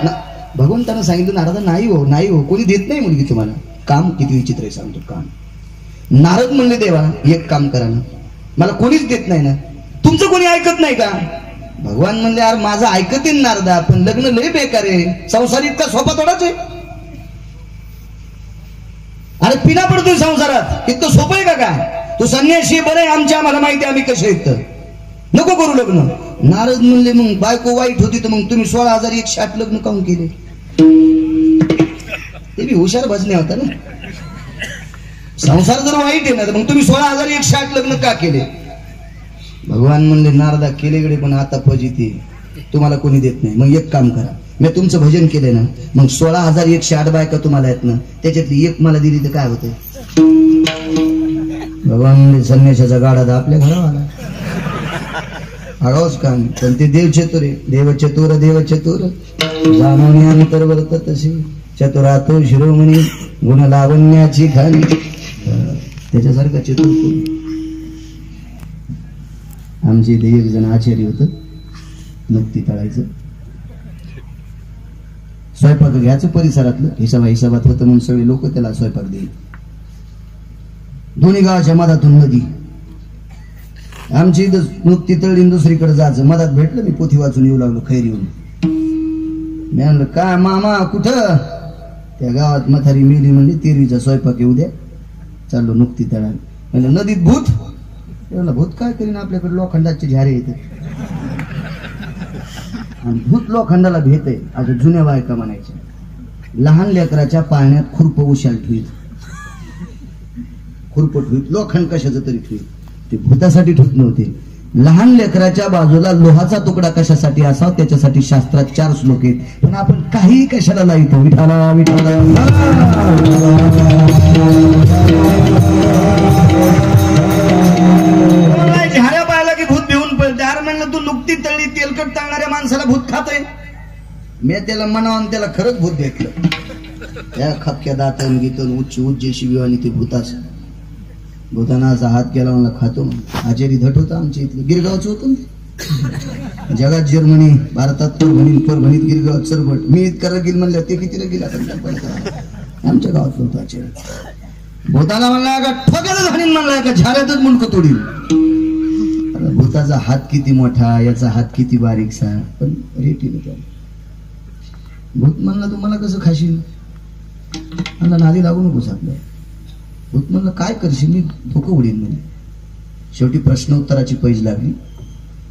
S2: भगवंतानं सांगितलं नारदा नाही हो कोणी देत नाही मुलगी तुम्हाला. काम किती विचित्र आहे सांगतो. काम. नारद म्हणले देवा एक काम करा ना. मला कोणीच देत नाही ना. तुमचं कोणी ऐकत नाही का. भगवान म्हणले यार माझं ऐकत आहे नारदा पण लग्न लय बेकार आहे. संसार इतका सोपा थोडाच आहे. अरे पिना पडतोय संसारात. इतकं सोपं आहे का काय. तू संन्याशी बरे आमच्या आम्हाला माहिती आम्ही कसे आहेत नको करू लग्न. नारद म्हणले मग बायको वाईट होती तर मग तुम्ही 16,108 लग्न काऊन केले. ते बी हुशार भजने होता ना. संसार जर वाईट आहे ना तर मग तुम्ही 16,108 लग्न का केले. भगवान म्हणले नारदा केलेकडे पण आता फजिती तुम्हाला कोणी देत नाही. मग एक काम करा मी तुमचं भजन केलंय ना मग 16,108 बायका तुम्हाला आहेत ना त्याच्यातली एक मला दिली तर काय होतंय. भगवान म्हणले संन्याशाचा गाडा तर आपल्या घरावर आला. आगाऊच काम. पण ते देव चतुर आहे. देव चतुर जाणवणे अंतर्वर्त तशी चतुरातो शिरोमणी गुण लावण्याची खाली. त्याच्यासारखा चतुर आमचे इथे एक जण आचार्य होत. नुकती तळायचं स्वयंपाक घ्यायचं परिसरातलं हिसाबात होतं म्हणून सगळे लोक त्याला स्वयंपाक देईल. दोन्ही गावाच्या मधातून नदी. आमची इथं नुकती तळी दुसरीकडे जायचं. मधात भेटलं मी पोथी वाचून येऊ लागलो खैरीहून. मी म्हणलं काय मामा कुठं. त्या गावात म्हातारी मेली म्हणली तेरीचा स्वयंपाक येऊ द्या. चाललो नुकती तळायला. म्हणलं नदीत भूत. भूत काय करीन, आपल्याकडे लोखंडाचे झारे येते आणि भूत लोखंडाला भेटे. आता जुन्या बायका म्हणायच्या लहान लेकराच्या पाळण्यात खुरप उशाल ठेवीत, खुरप ठेवीत, लोखंड कशाचं तरी ठेवीत. ते भूतासाठी ठेवत नव्हते. लहान लेकराच्या बाजूला लोहाचा तुकडा कशासाठी असावा त्याच्यासाठी शास्त्रात 4 श्लोक आहेत. पण आपण काही कशाला लावतो, विठाला विठाला. झाऱ्या पाहायला की भूत भिवून पडते. अरे म्हणलं तू नुकती तळी तेलकट तळणाऱ्या माणसाला भूत खातय. मी त्याला म्हणावं त्याला खरंच भूत भेटलं. त्या खपक्या दातन गीतन उच्च शिवी आणि ते भूताच भूताना असा हात केला मला खातो. आचारी धट होता आमच्या इथलं, गिरगावचं होतं ते. जगात जर्मनी, भारतात परभणीत गिरगाव चरबट. मी इतका रगील म्हणलं ते किती रगील आमच्या गावात होतं आचार्य. भूताला म्हणला का ठोक्याला झाडीन म्हणला का झाल्यातच मुंडकं तोडील. भूताचा हात किती मोठा, याचा हात किती बारीकसा, पण रेटील होता. भूत म्हणला तुम्हाला कसं खाशील, म्हणला नादी लागू नकोस आपल्या. भूत म्हणलं काय करशील, मी धोकं उडीन म्हणे. शेवटी प्रश्न उत्तराची पैज लागली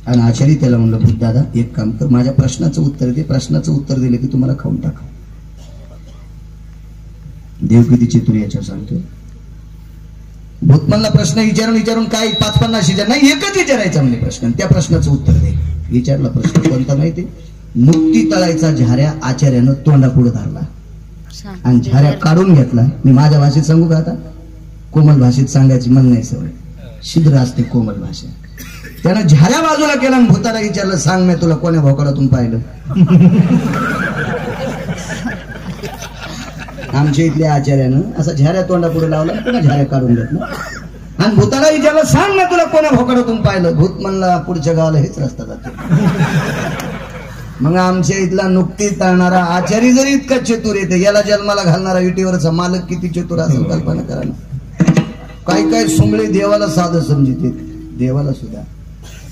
S2: आणि आचार्य त्याला म्हणलं भूत दादा एक काम कर, माझ्या प्रश्नाचं उत्तर दे. प्रश्नाचं उत्तर दिलं की तुम्हाला खाऊन टाका. देव किती चतुर याच्यावर सांगतोय. भूत म्हणला प्रश्न विचारून काय 5-50 विचार नाही, एकच विचारायचा म्हणजे प्रश्न. त्या प्रश्नाचं उत्तर दे. विचारला प्रश्न कोणता माहिती, मुक्ती तळायचा झाऱ्या आचार्यानं तोंडा पुढे धरला आणि झाऱ्या काढून घेतला. मी माझ्या भाषेत सांगू का आता, कोमल भाषेत सांगायची मन नाही सवय, शिद्र असते कोमल भाषा. त्यानं झाऱ्या बाजूला केला आणि भूताला विचारलं सांग मी तुला कोण्या भोकाडातून पाहिलं. आमच्या इथल्या आचार्यानं असा झाऱ्या तोंडा पुढे लावला, पुन्हा झाऱ्या काढून घेतला आणि भूताला विचारलं सांग ना तुला कोण्या भोकाडातून पाहिलं. भूत म्हणला पुढच्या गावाला हेच रस्ता जातो. मग आमच्या इथला नुकती तळणारा आचारी जरी इतका चतुर येते, याला जन्माला घालणारा विटीवरचा मालक किती चतुर असेल कल्पना करा ना. काय सुंबळे देवाला साधं समजित, देवाला सुद्धा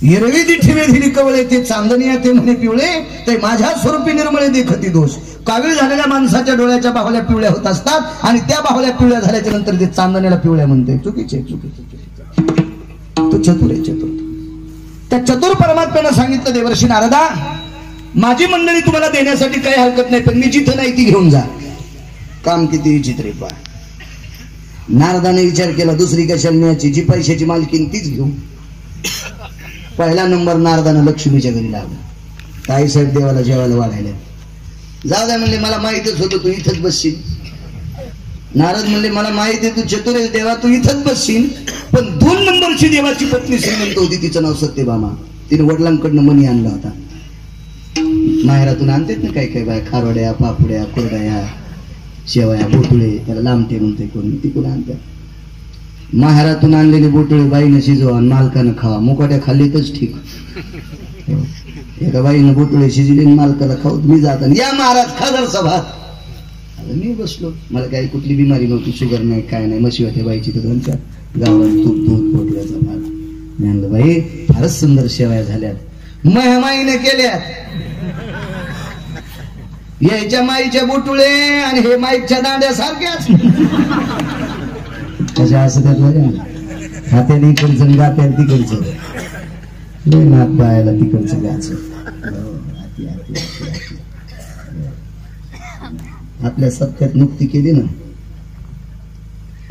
S2: हिरवी दिठीवे दिली कवळे ते चांदणी ते म्हणे पिवळे, ते माझ्या स्वरूपी निर्मळे देखती दोष. कावीळ झालेल्या माणसाच्या डोळ्याच्या बाहुल्या पिवळ्या होत असतात आणि त्या बाहुल्या पिवळ्या झाल्याच्या नंतर ते चांदणीला पिवळ्या म्हणते. चुकीचे तो चतुर आहे, चतुर. त्या चतुर परमात्म्यानं सांगितलं देवर्षी नारदा माझी मंडळी तुम्हाला देण्यासाठी काही हरकत नाही, पण मी जिथं नाही ती घेऊन जा. काम किती विचित्र आहे पहा. नारदाने विचार केला दुसरी कशाला न्यायची, जी पैशाची मालकीन तीच घेऊ. पहिला नंबर नारदानं लक्ष्मीच्या घरी लावला. ताई साहेब देवाला जेवायला वाढायला जाऊ द्या म्हणले, मला माहितच होतं तू इथंच बसशील. नारद म्हणले मला माहिती आहे तू चतुर आहेस देवा, तू इथंच बसशील. पण 2 नंबरची देवाची पत्नी श्रीमंत होती, तिचं नाव सत्यभामा. तिने वडिलांकडनं मणी आणला होता. माहेरातून आणतात ना काही बाय, खारोड्या पापड्या कुरड्या शेवया बोटुळे, त्याला लांबटे म्हणते कोणी, तिकडून आणतात. माहेरातून आणलेले बोटुळे बाईनं शिजवा आणि मालकानं खावा. मुकाट्या खाल्ली तरच ठीक. एका बाईनं बोटुळे शिजले मालकाला खाऊ. मी जात या महाराज खादर सभा. मी बसलो, मला काही कुठली बिमारी नव्हती, शुगर नाही काय नाही. म्हशी होत्या बाईची तर 2-4 गावात तूप दूध बोटल्याचा भात. मी म्हणलं बाई फारच सुंदर शेवया झाल्यात, माईने केल्यात. यायच्या माईच्या बोटुळे आणि हे माईच्या दांड्या सारख्याच कशा असं त्यात हात्याने इकडचं गात्याने तिकडचं नाक पायाला तिकडचं गाचं. आपल्या सप्त्यात मुक्ती केली ना,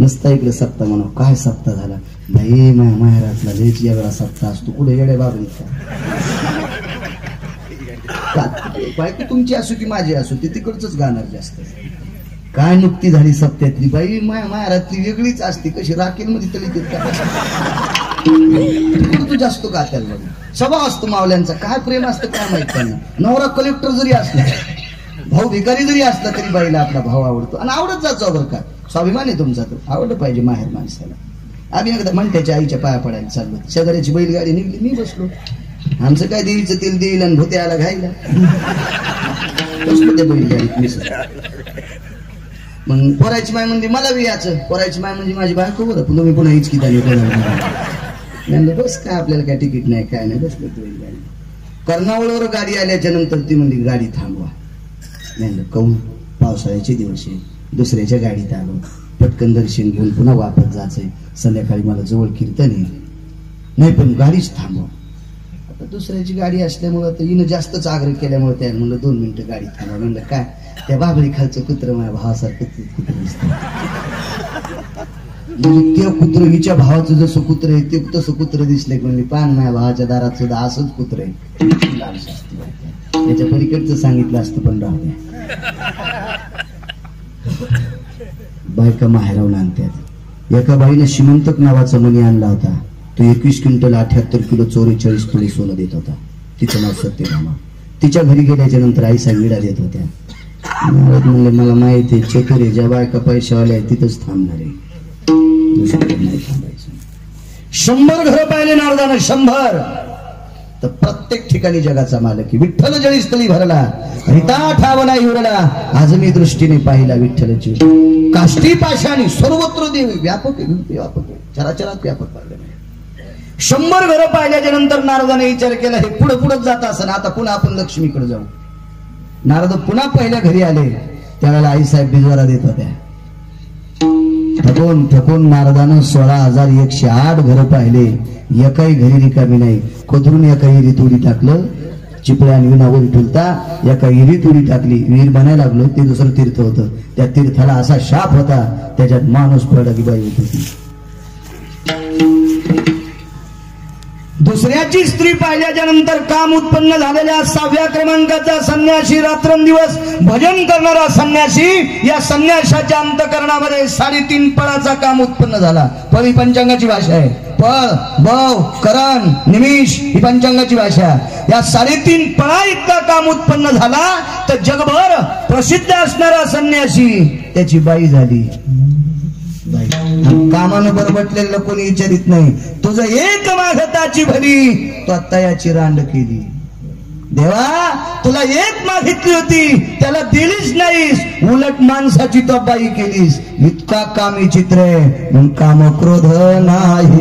S2: नसता इकडे सप्ताह म्हणावं. काय सप्ताह झाला भाई, माहेरातला लयच वेगळा सप्ताह असतो. कुठे येड्या बाबरीत बायको तुमची असो की माझी असो, ते तिकडच गाणार जास्त. काय नुकती झाली सप्त्यातली बाई, माहेरातली वेगळीच असते. कशी राखेल मध्ये तरी तू जास्त गात्याल बघ. स्वभाव असतो मावल्यांचा, काय प्रेम असतं काय माहित त्यांना. नवरा कलेक्टर जरी असला, भाऊ भिकारी जरी असला तरी बाईला आपला भाव आवडतो आणि आवडत जातो. बरं का स्वाभिमान आहे तुमचा, तो आवडलं पाहिजे माहेर माणसाला. आम्ही एकदा म्हणत्याच्या आईच्या पाया पडायला चाललो, शेजाऱ्याची बैलगाडी निघली, मी बसलो. आमचं काय देवीचं तेल देईल आणि भोत्याला घायला बैलगाडीत. मग पोरायची माय म्हणजे मला बी याचं, पोरायची माय म्हणजे माझी बायको. बरं पण तुम्ही पुन्हा हिचकी झाली. म्हणलं बस काय आपल्याला काय तिकीट नाही काय नाही, बसलो बैलगाडी. कर्नावळवर गाडी आल्याच्या नंतर ती म्हणजे गाडी थांबवा. म्हणलं कौन, पावसाळ्याचे दिवस आहे, दुसऱ्याच्या गाडीत आलो. पटकन दर्शन घेऊन पुन्हा वापस जायचंय. संध्याकाळी मला जवळ कीर्तन आहे. नाही पण गाडीच थांबव. आता दुसऱ्याची गाडी असल्यामुळं तर हिनं जास्तच आग्रह केल्यामुळे त्याने म्हणलं 2 मिनिटं गाडी थांबवा. म्हणलं काय त्या बाबळी खालचं कुत्र माझ्या भावासारखं कुत्र दिसतं. म्हणजे ते कुत्र हिच्या भावाचं जसं कुत्र आहे ते तसं कुत्र दिसले म्हणले पान माझ्या भावाच्या दारात सुद्धा असंच कुत्र आहे. त्याच्या पलीकडचं सांगितलं असतं पण राहू द्या. बायका माहेरावून आणतात. एका बाईने श्रीमंतक नावाचा मुनी आणला होता. तो 21 क्विंटल 78 किलो 44 तोळे सोनं देत होता. तिचं नाव सत्यभामा. तिच्या घरी गेल्याच्या नंतर आई साहेब विडा देत होत्या. म्हणले मला माहिती आहे चतुर आहे, ज्या बायका पैशावाल्या आहे तिथंच थांबणार आहे, नाही थांबायचं. 100 घरं पाहिले नारदानं, 100. तर प्रत्येक ठिकाणी जगाचा मालक विठ्ठल जळी स्थळी भरला, रिता ठाव नाही उरला. आज मी दृष्टीने पाहिला विठ्ठलची काष्टी पाशाने सर्वत्र देव व्यापक व्यापक चराचरात व्यापक पाहिलं. 100 घरं पाहिल्याच्या नंतर नारदाने विचार केला हे पुढे पुढे जात असं आता पुन्हा आपण लक्ष्मीकडे जाऊ. नारद पुन्हा पहिल्या घरी आले. त्यावेळेला आई साहेब बिजवारा देत होत्या. थकून थकून नारदानं 16,108 घरं पाहिले. एकाही घरी रिकामी नाही. खोदरून एका हिरीत उडी टाकलं, चिपळ्या आणि विनावर ठुलता एका हिरीत उडी टाकली. विहीर बनायला लागलो. ते दुसरं तीर्थ होतं. त्या तीर्थाला असा शाप होता त्याच्यात माणूस पडकी बाई होत होती. दुसऱ्याची स्त्री पाहिल्याच्या नंतर काम उत्पन्न झालेल्या 6व्या क्रमांकाचा संन्यासी, रात्रंदिवस भजन करणारा संन्यासी. या संन्यासाच्या अंतःकरणामध्ये 3.5 पळाचा काम उत्पन्न झाला. पळ ही पंचांगाची भाषा आहे. पळ, बव, करण, निमिष ही पंचांगाची भाषा. या 3.5 पळा इतका काम उत्पन्न झाला तर जगभर प्रसिद्ध असणारा संन्यासी त्याची बाई झाली. कामानं बरबटलेलं कोणी विचारित नाही. तुझं एक मागताची भली तो तयाची रांड केली. देवा तुला एक मागितली होती त्याला दिलीच नाहीस, उलट माणसाची तो बाई केलीस. इतका कामी चित्र आहे. मग काम क्रोध नाही.